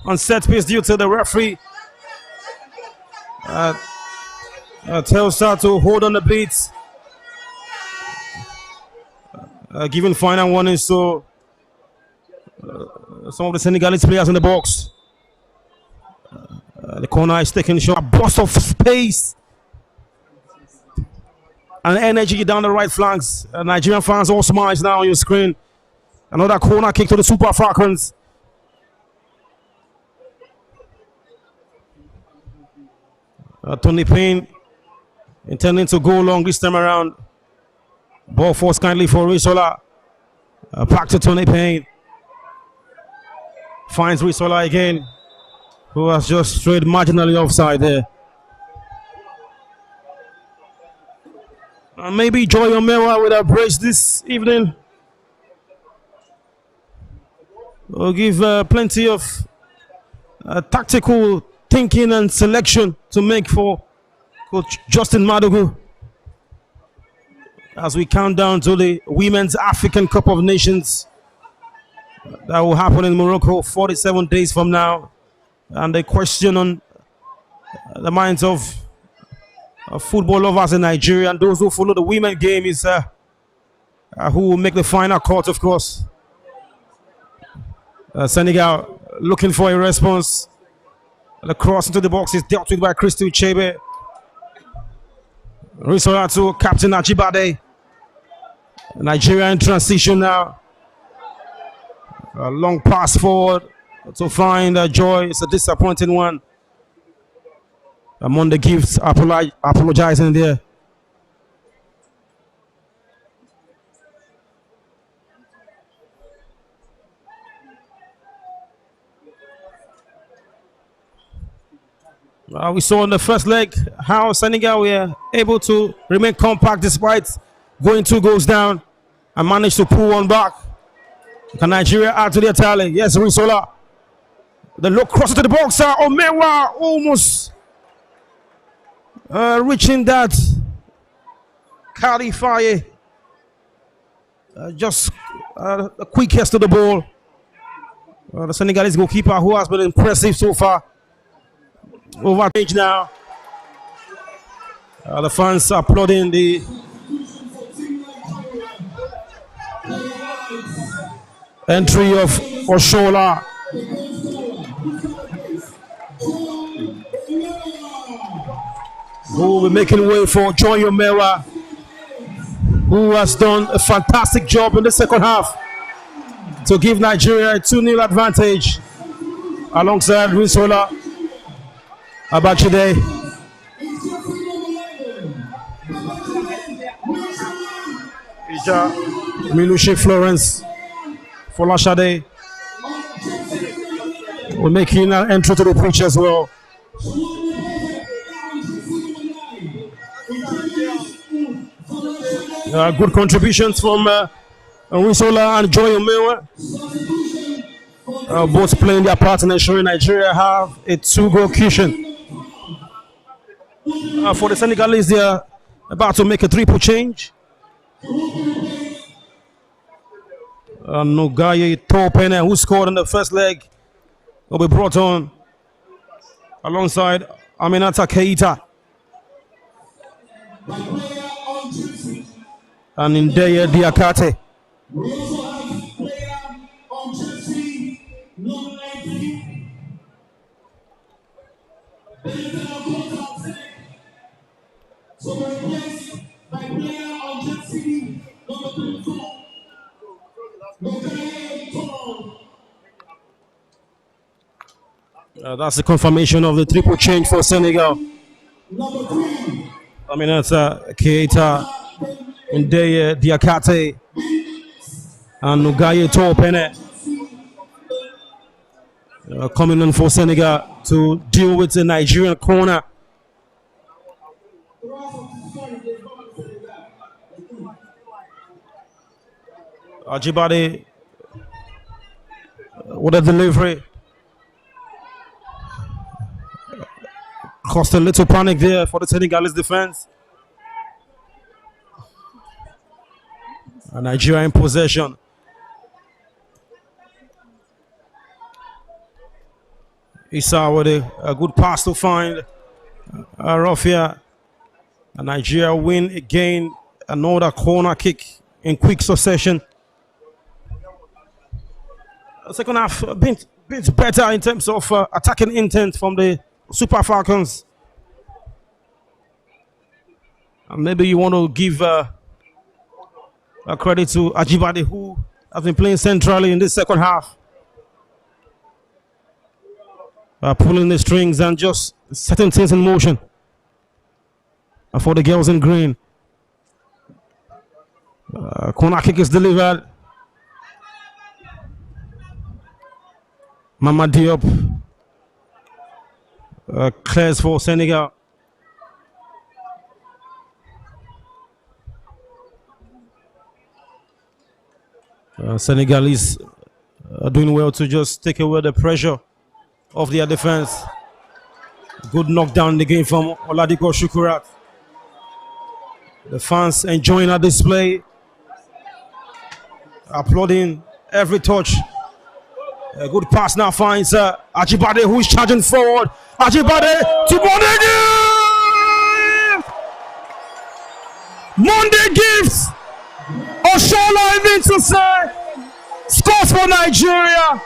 Speaker 1: on set piece due to the referee. Tells her to hold on the beats. Giving final warnings to some of the Senegalese players in the box. The corner is taking shot. A burst of space and energy down the right flanks. Nigerian fans all smiles now on your screen. Another corner kick to the Super Falcons. Tony Payne intending to go long this time around. Ball forced kindly for Risola. Back to Tony Payne. Finds Risola again, who has just strayed marginally offside there. Maybe Joy Omewa with a brace this evening will give plenty of tactical thinking and selection to make for Coach Justin Madugu as we count down to the Women's African Cup of Nations that will happen in Morocco 47 days from now. And the question on the minds of football lovers in Nigeria and those who follow the women game is who will make the final cut, of course. Senegal looking for a response. The cross into the box is dealt with by Christy Uchebe. Risola to Captain Ajibade. Nigeria in transition now. A long pass forward to find Joy. It's a disappointing one. Among the gifts, apologizing there. We saw in the first leg how Senegal were able to remain compact despite going 2 goals down and managed to pull one back. Can Nigeria add to their tally? Yes, Risola. The low cross to the box. Omewa almost reaching that. Kalifaye. Just a quick catch to the ball. The Senegalese goalkeeper who has been impressive so far. Overtage now. The fans are applauding the entry of Oshola. Who will be making way for Joy Omera, who has done a fantastic job in the second half to give Nigeria a 2-0 advantage alongside Risola. Abachide. Ija Minushi Florence Folashade will making an entry to the pitch as well. Good contributions from Risola and Joy Omewa. Both playing their part in ensuring Nigeria have a 2-goal cushion. For the Senegalese, they are about to make a triple change. Nogaye Topene, who scored in the first leg, will be brought on alongside Aminata Keita. And Ndeye Diakate. That's the confirmation of the triple change for Senegal. Aminata Keita, Ndeye Diakate, and Nugaye Topene coming in for Senegal to deal with the Nigerian corner. Ajibade with a delivery. Caused a little panic there for the Senegalese defense. Nigeria in possession. Issa with a good pass to find Rafia. And Nigeria win again. Another corner kick in quick succession. The second half a bit better in terms of attacking intent from the Super Falcons. And maybe you want to give a credit to Ajibade, who has been playing centrally in this second half. Pulling the strings and just setting things in motion for the girls in green. Corner kick is delivered. Mama Diop clears for Senegal. Senegalese are doing well to just take away the pressure of their defense. Good knockdown in the game from Oladipo Shukurat. The fans enjoying our display, applauding every touch. A good pass now finds Ajibade, who is charging forward. Ajibade to Monday Gift! Monday Gifts Oshola even to say, scores for Nigeria.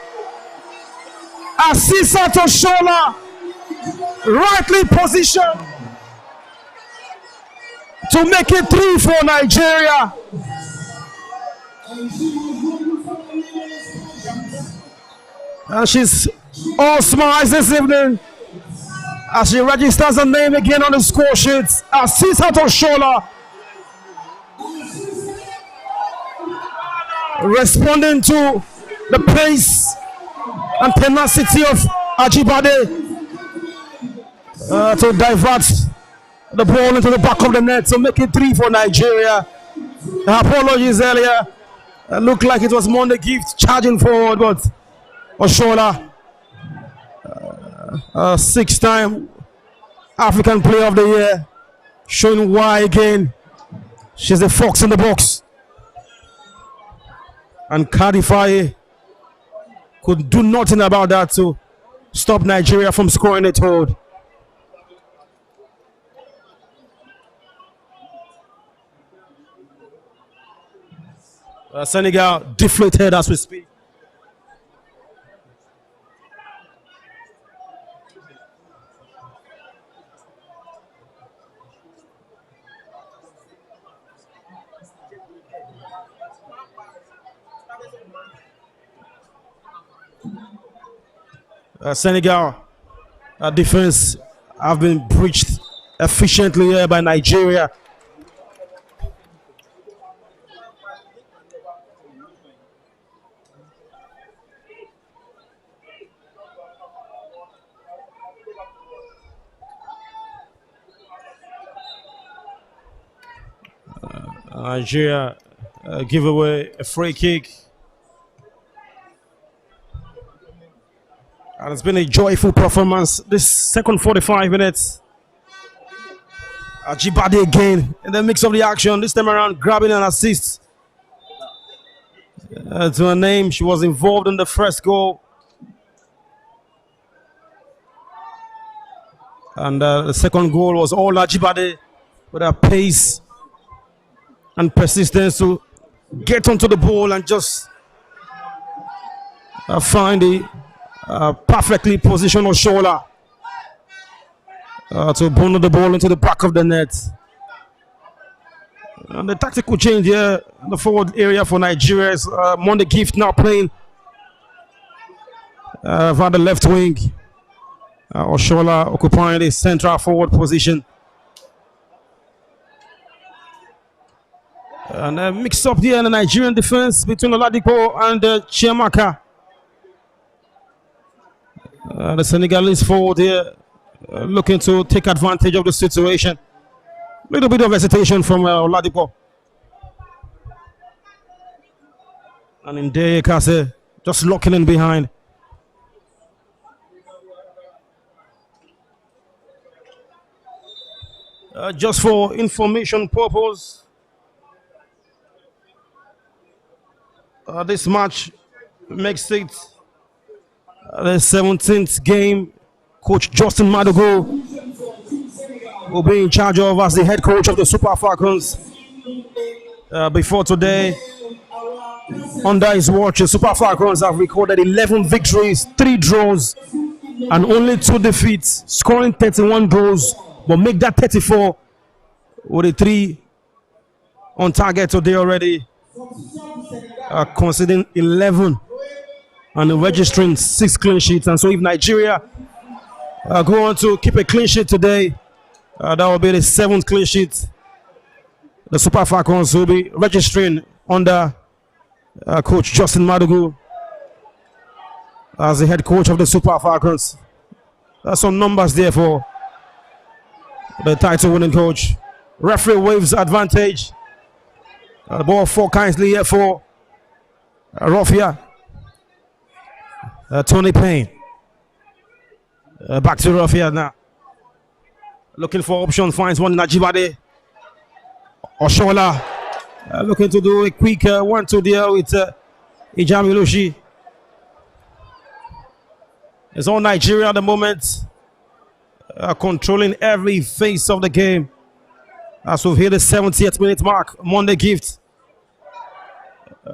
Speaker 1: Asisat Oshola, rightly positioned to make it 3 for Nigeria. And she's all smiles this evening as she registers her name again on the score sheet. Asisat Oshola responding to the pace and tenacity of Ajibade to divert the ball into the back of the net to make it 3 for Nigeria. Apologies earlier. Looked like it was Monday Gift charging forward, but Oshola, 6-time African Player of the Year, showing why again she's the fox in the box. And Kadifai could do nothing about that to stop Nigeria from scoring a third. Senegal deflated as we speak. Senegal defense have been breached efficiently here by Nigeria. Nigeria give away a free kick. And it's been a joyful performance this second 45 minutes. Ajibade again in the mix of the action, this time around grabbing an assist to her name. She was involved in the first goal. And the second goal was all Ajibade with her pace and persistence to get onto the ball and just find the perfectly positioned Oshola to bundle the ball into the back of the net. And the tactical change here in the forward area for Nigeria is Monday Gift now playing via the left wing. Oshola occupying the central forward position. And a mix up here in the Nigerian defense between Oladipo and Chiamaka. The Senegalese forward here looking to take advantage of the situation. Little bit of hesitation from Oladipo. And in there, Kase just locking in behind. Just for information purpose, this match makes it the 17th game. Coach Justin Madugo will be in charge of as the head coach of the Super Falcons. Before today, under his watch, the Super Falcons have recorded 11 victories, 3 draws, and only 2 defeats, scoring 31 goals, but make that 34 with a 3 on target today already, conceding 11 and registering 6 clean sheets. And so if Nigeria go on to keep a clean sheet today, that will be the 7th clean sheet the Super Falcons will be registering under Coach Justin Madugu as the head coach of the Super Falcons. That's some numbers there for the title winning coach. Referee waves advantage. The ball for kindly here for Rofia. Tony Payne. Back to Rofia now. Looking for option, finds one in Ajibade. Oshola looking to do a quick 1-2 deal with Ijami Lushi. It's all Nigeria at the moment, controlling every phase of the game. As we've hit the 70th minute mark, Monday Gift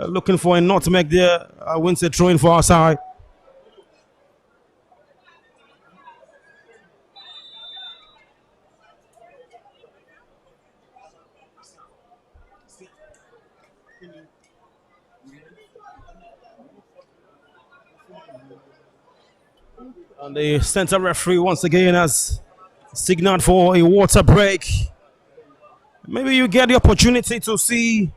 Speaker 1: Looking for a nutmeg there. Wins a throw in for our side. And the center referee once again has signaled for a water break. Maybe you get the opportunity to see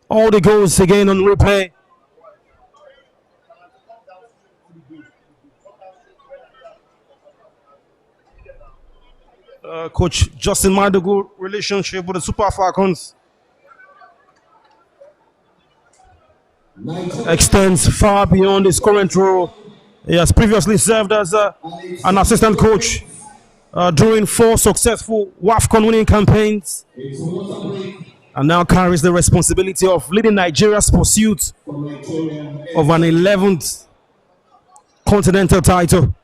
Speaker 1: all the goals again on replay. Coach Justin Madugu relationship with the Super Falcons extends far beyond his current role. He has previously served as an assistant coach during 4 successful WAFCON winning campaigns, and now carries the responsibility of leading Nigeria's pursuit of an 11th continental title.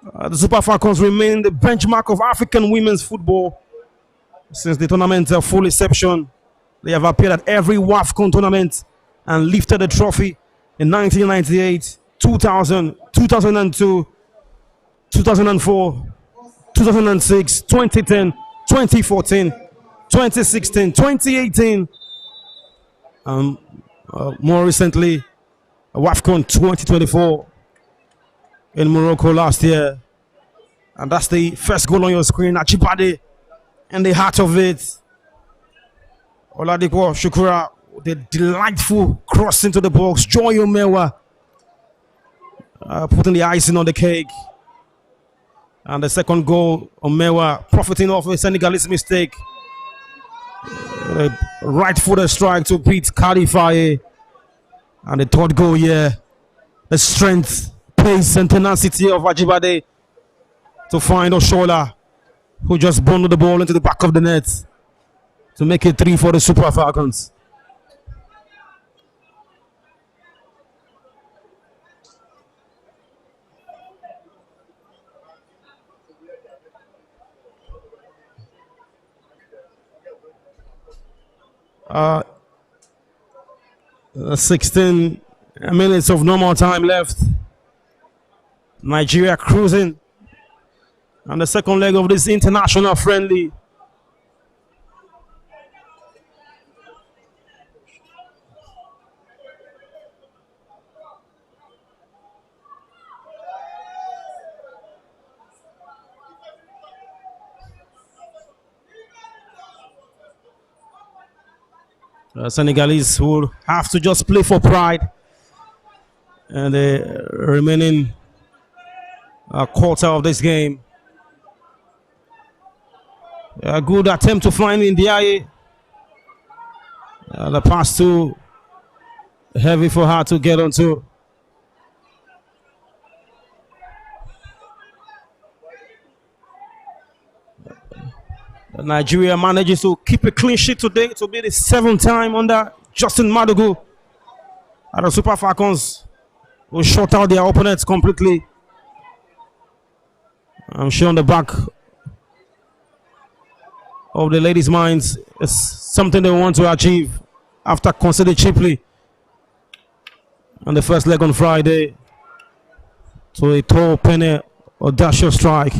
Speaker 1: The Super Falcons remain the benchmark of African women's football since the tournament's full inception. They have appeared at every WAFCON tournament and lifted the trophy in 1998, 2000, 2002, 2004, 2006, 2010, 2014, 2016, 2018, and more recently, WAFCON 2024 in Morocco last year. And that's the first goal on your screen. Achibade in the heart of it. Oladipo Shukura, the delightful cross into the box. Joy Omewa putting the icing on the cake. And the second goal, Omewa profiting off a Senegalese mistake. Right-footed strike to beat Kadifaye. And the third goal here, the strength, pace and tenacity of Ajibade to find Oshola, who just bundled the ball into the back of the net to make it 3 for the Super Falcons. Uh, 16 minutes of normal time left. Nigeria cruising on the second leg of this international friendly. Senegalese will have to just play for pride, and the remaining quarter of this game. A good attempt to find in the eye. The pass too heavy for her to get onto. Nigeria manages to keep a clean sheet today to be the 7th time under Justin Madugu. And the Super Falcons will shut out their opponents completely. I'm sure on the back of the ladies' minds, it's something they want to achieve after conceding cheaply on the first leg on Friday to a tall penny audacious strike.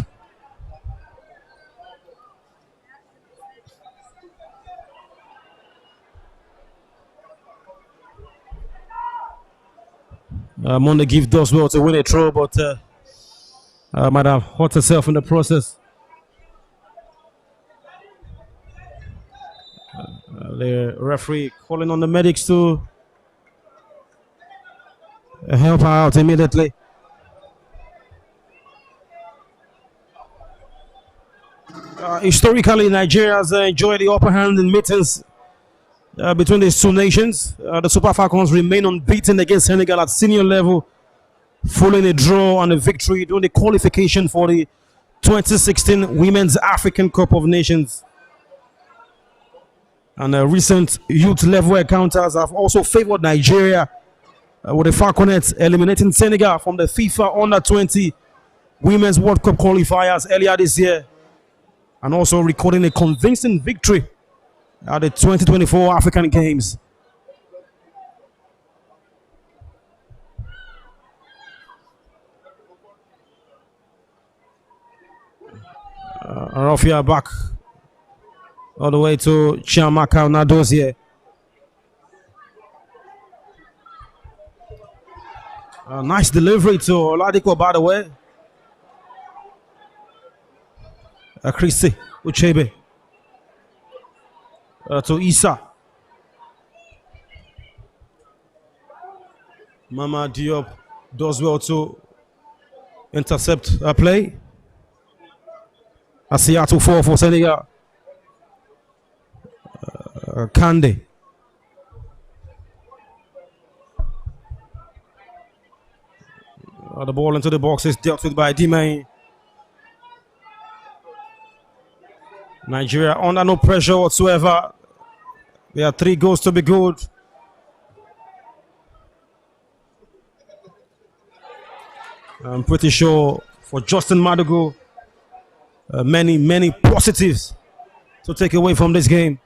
Speaker 1: Monday give does well to win a throw, but might have hurt herself in the process. The referee calling on the medics to help her out immediately. Historically, Nigeria has enjoyed the upper hand in meetings between these two nations. The Super Falcons remain unbeaten against Senegal at senior level, following a draw and a victory during the qualification for the 2016 Women's African Cup of Nations. And recent youth level encounters have also favored Nigeria, with the Falconets eliminating Senegal from the FIFA Under-20 Women's World Cup qualifiers earlier this year, and also recording a convincing victory at the 2024 African Games. Rafia back all the way to Chiamaka Nadozie. Nice delivery to Oladipo, by the way. Christy Uchebe to Isa. Mama Diop does well to intercept a play. Asiatu 4 for Senegal. Kande. The ball into the box is dealt with by Dimay. Nigeria under no pressure whatsoever. There are 3 goals to be good. I'm pretty sure for Justin Madugu, many positives to take away from this game.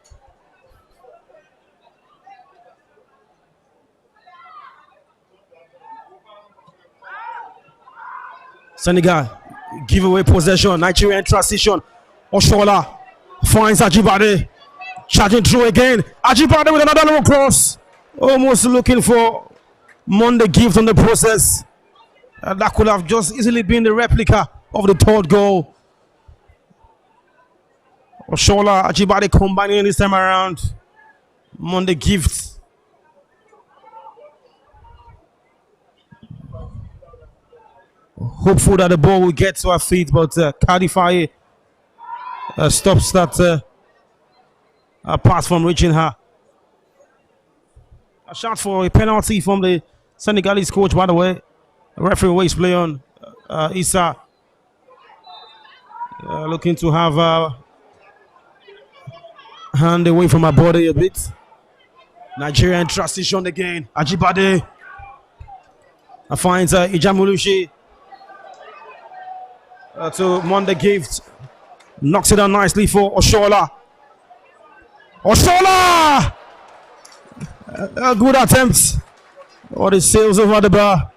Speaker 1: Senegal give away possession. Nigerian transition. Oshola finds Ajibade, charging through again. Ajibade with another low cross, almost looking for Monday gift on the process. That could have just easily been the replica of the 3rd goal. Oshola, Ajibade combining this time around. Monday gift. Hopeful that the ball will get to our feet, but Kadifai stops that pass from reaching her. A shot for a penalty from the Senegalese coach, by the way. The referee waste play on Issa. Looking to have a hand away from her body a bit. Nigerian transition again. Ajibade finds Ijamulushi to Monday Gift. Knocks it down nicely for Oshola. Oshola! A good attempt. Or it sails over the bar.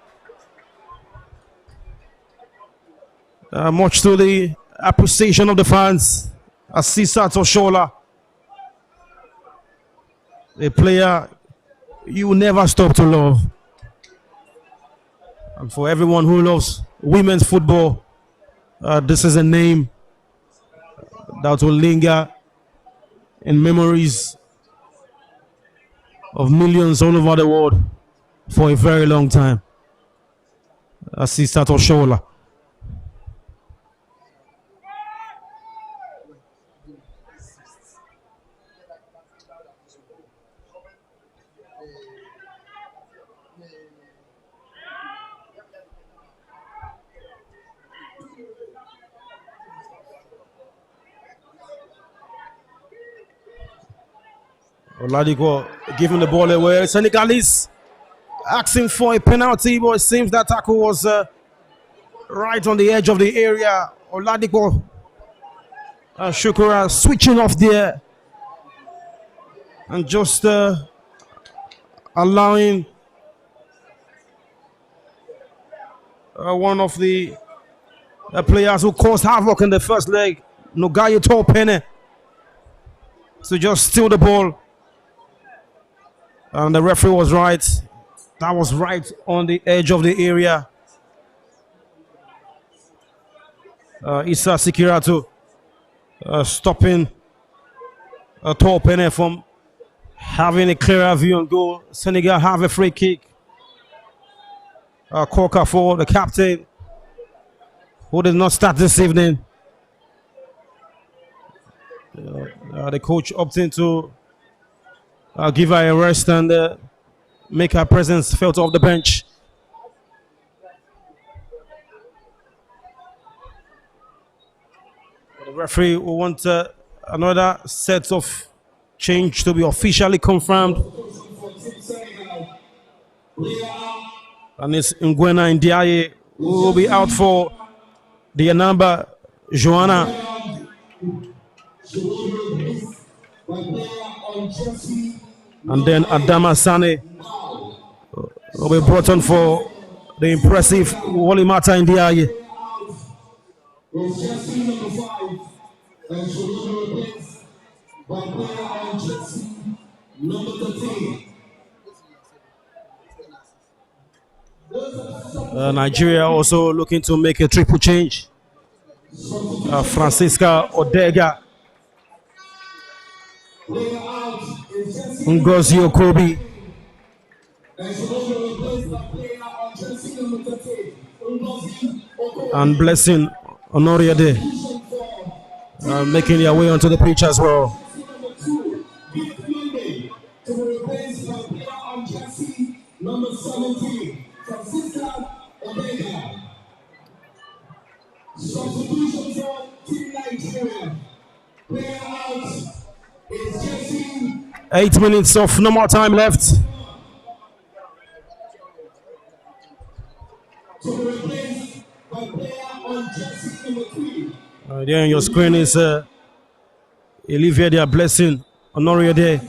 Speaker 1: Much to the appreciation of the fans. Asisat Oshola, a player you never stop to love. And for everyone who loves women's football, this is a name that will linger in memories of millions all over the world for a very long time. Asisat Oshola. Oladipo giving the ball away. Senegalese asking for a penalty, but it seems that tackle was right on the edge of the area. Oladipo Shukura switching off there and just allowing one of the players who caused havoc in the first leg, Nogaye Topene, to just steal the ball. And the referee was right. That was right on the edge of the area. Issa Sikiratu stopping Topene from having a clearer view on goal. Senegal have a free kick. Koka for the captain, who did not start this evening. The coach opting to give her a rest and make her presence felt off the bench. The referee will want another set of change to be officially confirmed. And it's Nguena Ndiaye who will be out for the number Joanna. And then Adama Sane will be brought on for the impressive Wally Mata Ndiaye.
Speaker 2: And Senegal replace by player on jersey number 13.
Speaker 1: Nigeria also looking to make a triple change. Francisca Odega, Ngozi Okobi, and Blessing Honoriade making their way onto the pitch as well.
Speaker 2: Number 17, Francisca Odega. Substitution for Team Nigeria. Player out is Jesse.
Speaker 1: 8 minutes of normal time left.
Speaker 2: To replace by player on jersey number 3.
Speaker 1: There on your screen is Olivier Dia Blessing Honoriade.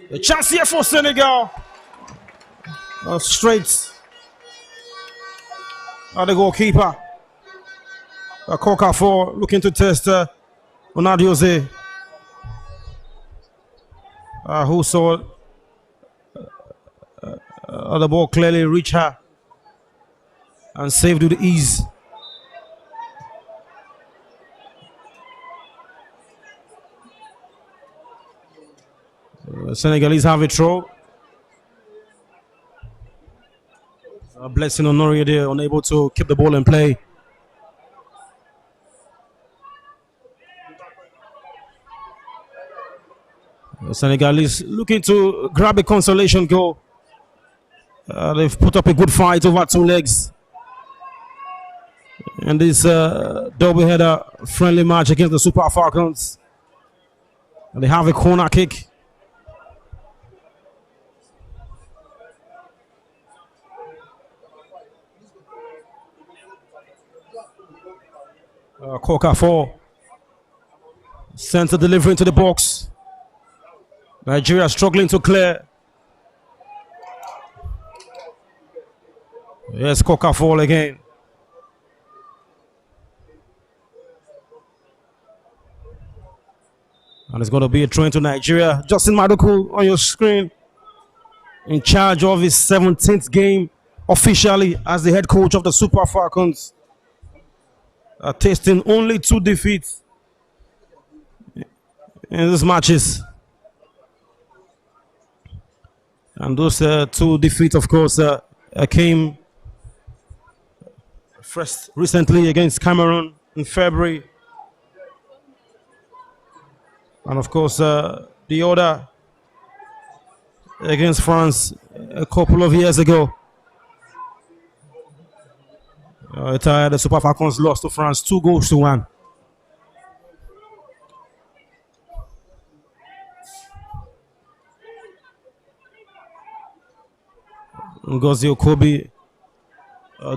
Speaker 1: The chance here for Senegal. Straight at the goalkeeper. Okafor looking to test Onadiose, who saw the ball clearly reach her and saved with ease. Senegalese have a throw. Blessing Honoriade unable to keep the ball in play. Senegalese looking to grab a consolation goal. They've put up a good fight over 2 legs. And this double-header friendly match against the Super Falcons. And they have a corner kick. Okafor sends the delivery into the box. Nigeria struggling to clear. Yes, Okafor again. And it's going to be a throw into Nigeria. Justin Maduku on your screen, in charge of his 17th game officially as the head coach of the Super Falcons. Tasting only 2 defeats in these matches. And those 2 defeats, of course, came first recently against Cameroon in February. And of course, the other against France a couple of years ago. The Super Falcons lost to France 2-1. Ngozi Okobi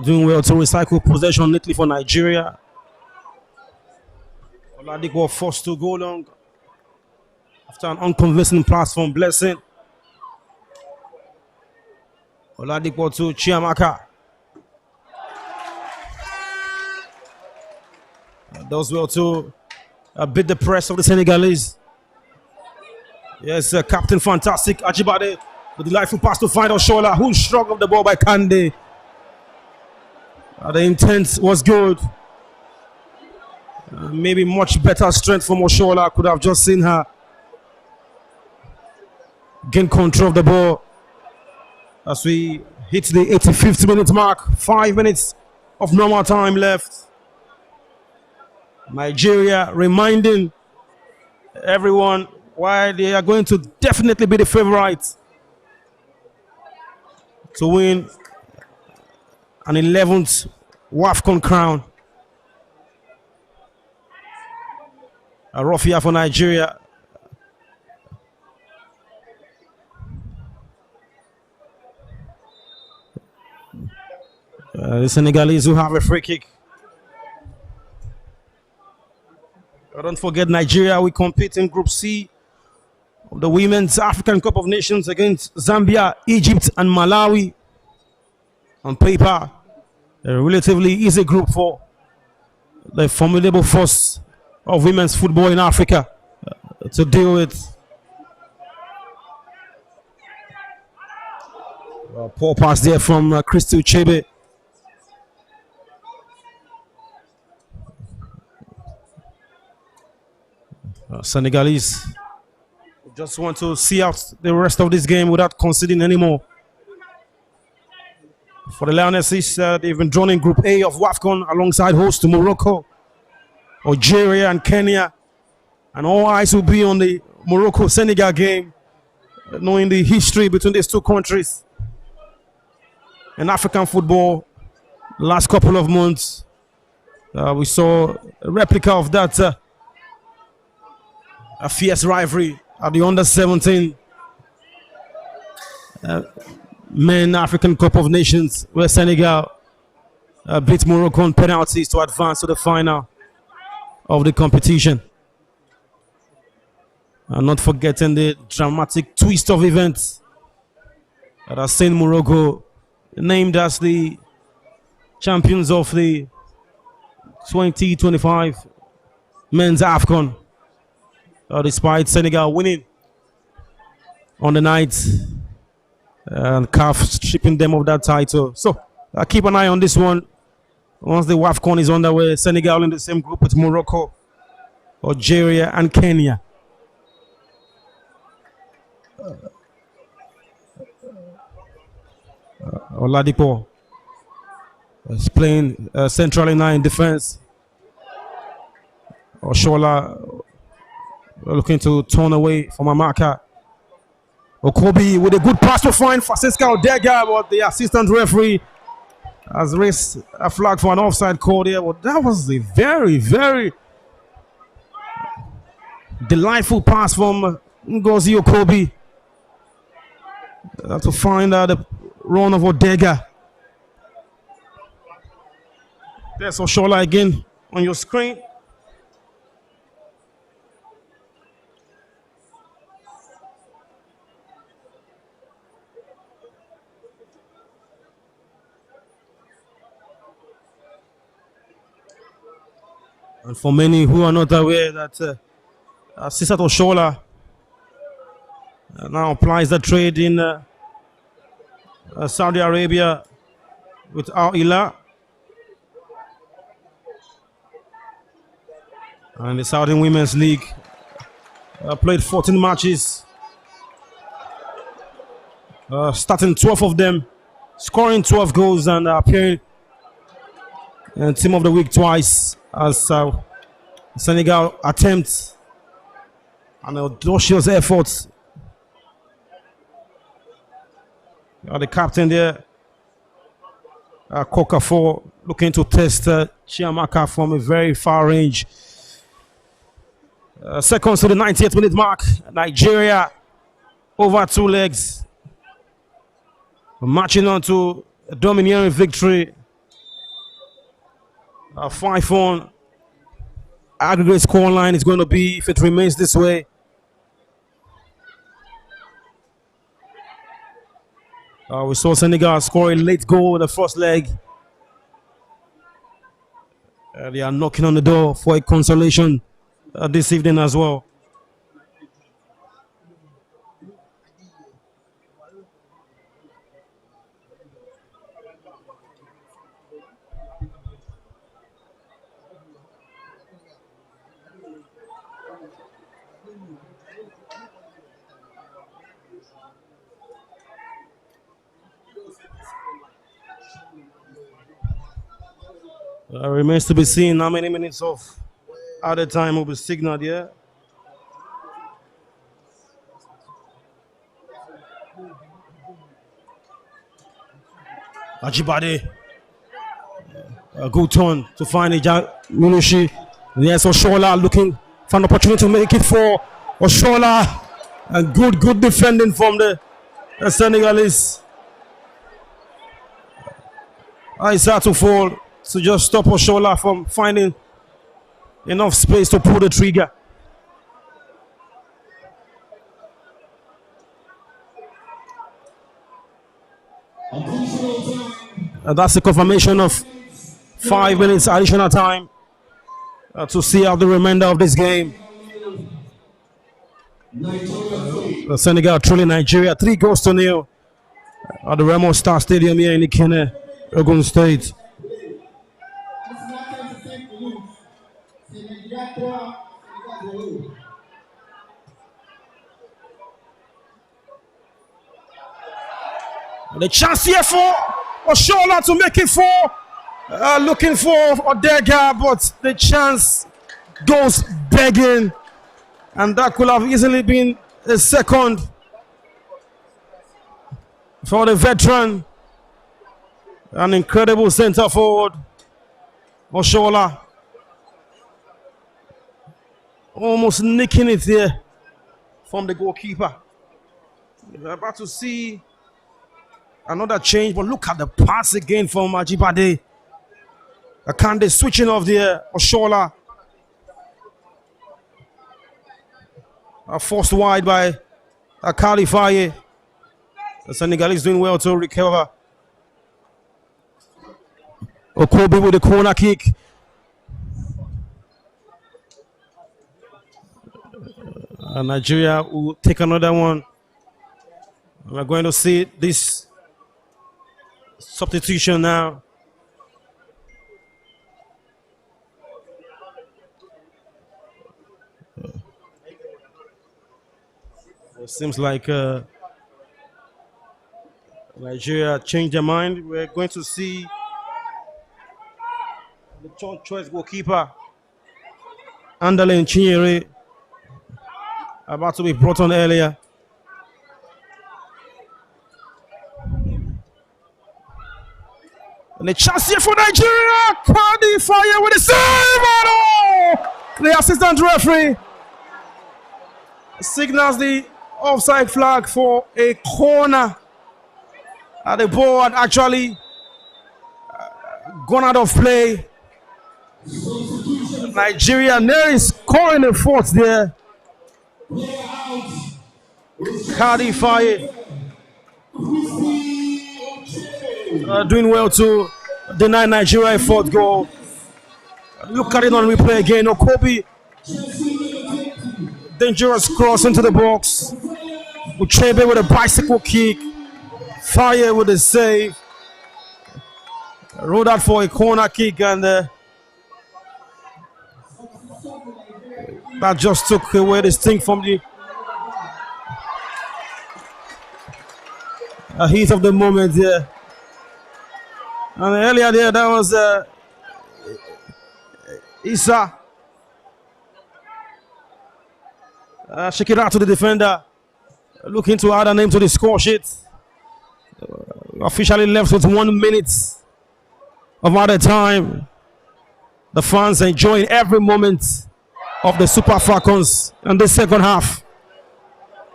Speaker 1: doing well to recycle possession neatly for Nigeria. Oladipo forced to go long after an unconvincing pass from Blessing. Oladipo to Chiamaka. Does well to beat the press of the Senegalese. Yes, Captain Fantastic Ajibade with the delightful pass to find Oshola, who struck off the ball by Kande. The intent was good. Maybe much better strength from Oshola. Could have just seen her gain control of the ball as we hit the 85th minute mark. 5 minutes of normal time left. Nigeria reminding everyone why they are going to definitely be the favorites to win an 11th WAFCON crown. A rough year for Nigeria. The Senegalese who have a free kick. Don't forget, Nigeria, we compete in Group C of the Women's African Cup of Nations against Zambia, Egypt, and Malawi. On paper, a relatively easy group for the formidable force of women's football in Africa to deal with. Poor pass there from Crystal Chebe. Senegalese just want to see out the rest of this game without conceding anymore. For the Lionesses, they've been drawn in Group A of WAFCON alongside host to Morocco, Algeria and Kenya. And all eyes will be on the Morocco-Senegal game, knowing the history between these two countries. In African football, the last couple of months, we saw a replica of that a fierce rivalry at the under-17 Men African Cup of Nations, where Senegal beat Morocco on penalties to advance to the final of the competition. And not forgetting the dramatic twist of events that has seen Morocco named as the champions of the 2025 Men's AFCON. Despite Senegal winning on the night and CAF stripping them of that title. So keep an eye on this one. Once the WAFCON is underway, Senegal in the same group with Morocco, Algeria and Kenya. Oladipo is playing centrally now in defense. Oshola looking to turn away from a marker. Okobi with a good pass to find Francisca Odega, but the assistant referee has raised a flag for an offside call there. But that was a very, very delightful pass from Ngozi Okobi to find the run of Odega. There's Oshola again on your screen. And for many who are not aware that Sisat Oshola now applies the trade in Saudi Arabia with Al Hilal. And the Saudi Women's League played 14 matches, starting 12 of them, scoring 12 goals and appearing in Team of the Week twice as Senegal attempts an audacious effort. The captain there, Kokafo, looking to test Chiamaka from a very far range. Seconds to the 90th minute mark. Nigeria over two legs, marching on to a domineering victory. 5-1 aggregate score line is going to be if it remains this way. We saw Senegal score a late goal in the first leg. They are knocking on the door for a consolation this evening as well. Remains to be seen how many minutes of added time will be signaled here. Ajibade, a good turn to find Minushi. Yes, Oshola looking for an opportunity to make it for Oshola. And good defending from the Senegalese. It's to fall to just stop Oshola from finding enough space to pull the trigger. That's the confirmation of 5 minutes additional time to see out the remainder of this game. Senegal trailing Nigeria 3-0 at the Remo Star Stadium here in Ikene, Ogun State. The chance here for Oshola to make it 4. Looking for Odega, but the chance goes begging. And that could have easily been a second for the veteran. An incredible center forward, Oshola. Almost nicking it here from the goalkeeper. We're about to see another change, but look at the pass again from Ajibade. Akande switching off there, Oshola. Forced wide by Akali Faye. The Senegalese doing well to recover. Okobi with the corner kick. Nigeria will take another one. We're going to see this substitution now. It seems like Nigeria changed their mind. We're going to see the choice goalkeeper, Andale Chinyere, about to be brought on earlier. And a chance here for Nigeria. Kwadi Fire with a save. Oh, no! The assistant referee signals the offside flag for a corner. The ball had actually gone out of play. Nigeria nearly scoring a 4th there. Kwadi Fire doing well to deny Nigeria a 4th goal. Look at it on replay again. Okobi, dangerous cross into the box. Uchebe with a bicycle kick. Fire with a save. Rolled out for a corner kick, and that just took away the sting from the heat of the moment there. And earlier there, that was Issa. Shake it out to the defender. Looking to add a name to the score sheet. Officially left with 1 minute of added time. The fans enjoying every moment of the Super Falcons in the second half,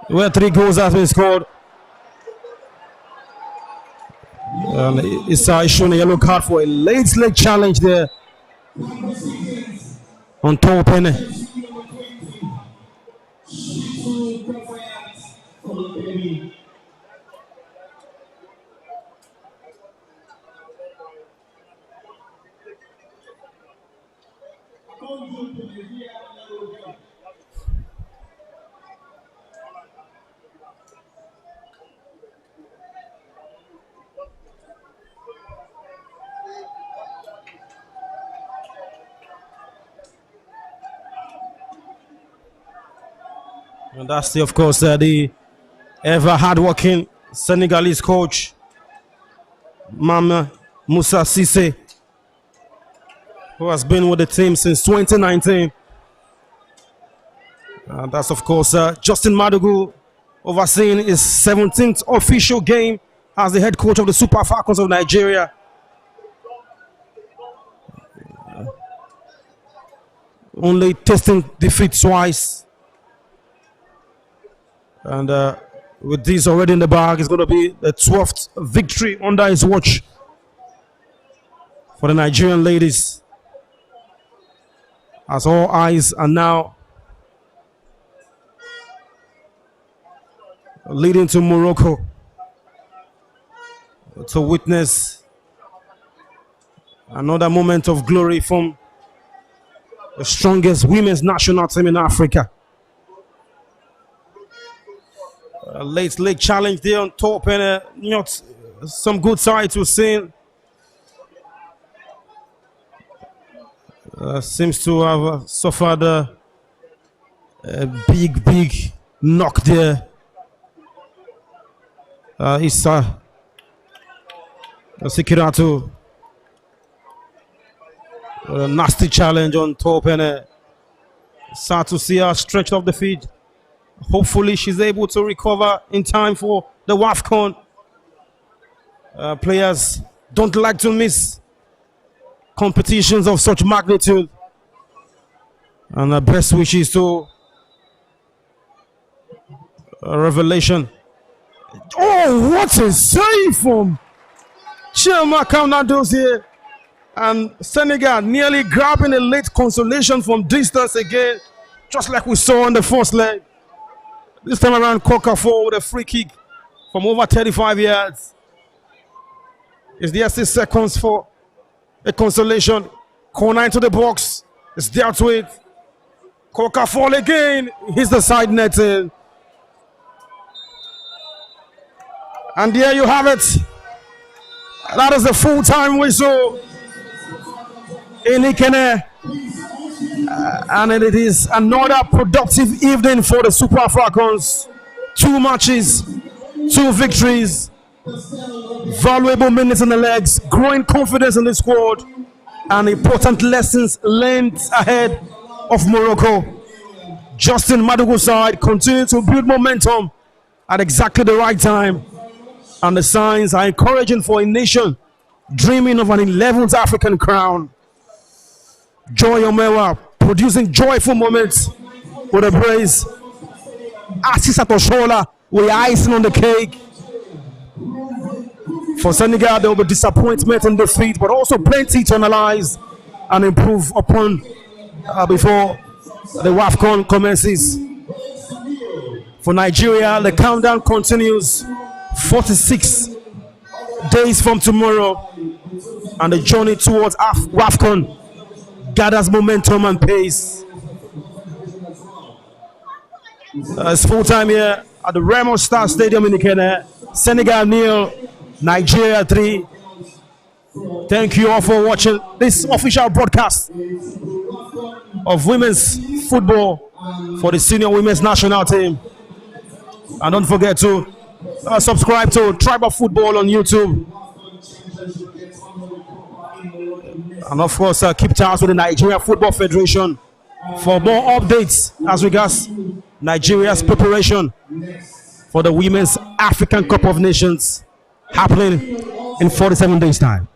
Speaker 1: where 3 goals have been scored. Issa is showing a yellow card for a late leg challenge there on top. And that's of course, the ever hard-working Senegalese coach, Mama Moussa Cissé, who has been with the team since 2019. And that's of course Justin Madugu, overseeing his 17th official game as the head coach of the Super Falcons of Nigeria. Only tasting defeat twice. And with this already in the bag, it's going to be the 12th victory under his watch for the Nigerian ladies, as all eyes are now leading to Morocco to witness another moment of glory from the strongest women's national team in Africa. Late leg challenge there on top, and not some good sides we're seeing. Seems to have suffered a big knock there. Issa Sikiratu, a nasty challenge on top, and sad to see her stretched off the feet. Hopefully she's able to recover in time for the WAFCON. Players don't like to miss competitions of such magnitude. And our best wishes to Revelation. Oh, what a save from Chiamaka Nadozie. And Senegal nearly grabbing a late consolation from distance again, just like we saw in the first leg. This time around, Kokafo with a free kick from over 35 yards. Is there 6 seconds for a consolation? Corner into the box. It's dealt with. Kokafo again. He's the side netting. And there you have it. That is the full-time whistle in Ikene. And it is another productive evening for the Super Falcons. 2 matches, 2 victories, valuable minutes in the legs, growing confidence in the squad, and important lessons learned ahead of Morocco. Justin Madugu's side continue to build momentum at exactly the right time, and the signs are encouraging for a nation dreaming of an 11th African crown. Joy Omewa producing joyful moments with a brace. Assis Atoshola with icing on the cake. For Senegal, there will be disappointment in defeat, but also plenty to analyze and improve upon before the WAFCON commences. For Nigeria, the countdown continues. 46 days from tomorrow, and the journey towards WAFCON gathers momentum and pace. It's full time here at the Remo Star Stadium in Ikene. Senegal 0, Nigeria 3. Thank you all for watching this official broadcast of women's football for the senior women's national team. And don't forget to subscribe to Tribe of Football on YouTube. And of course, keep tabs with the Nigeria Football Federation for more updates as regards Nigeria's preparation for the Women's African Cup of Nations happening in 47 days' time.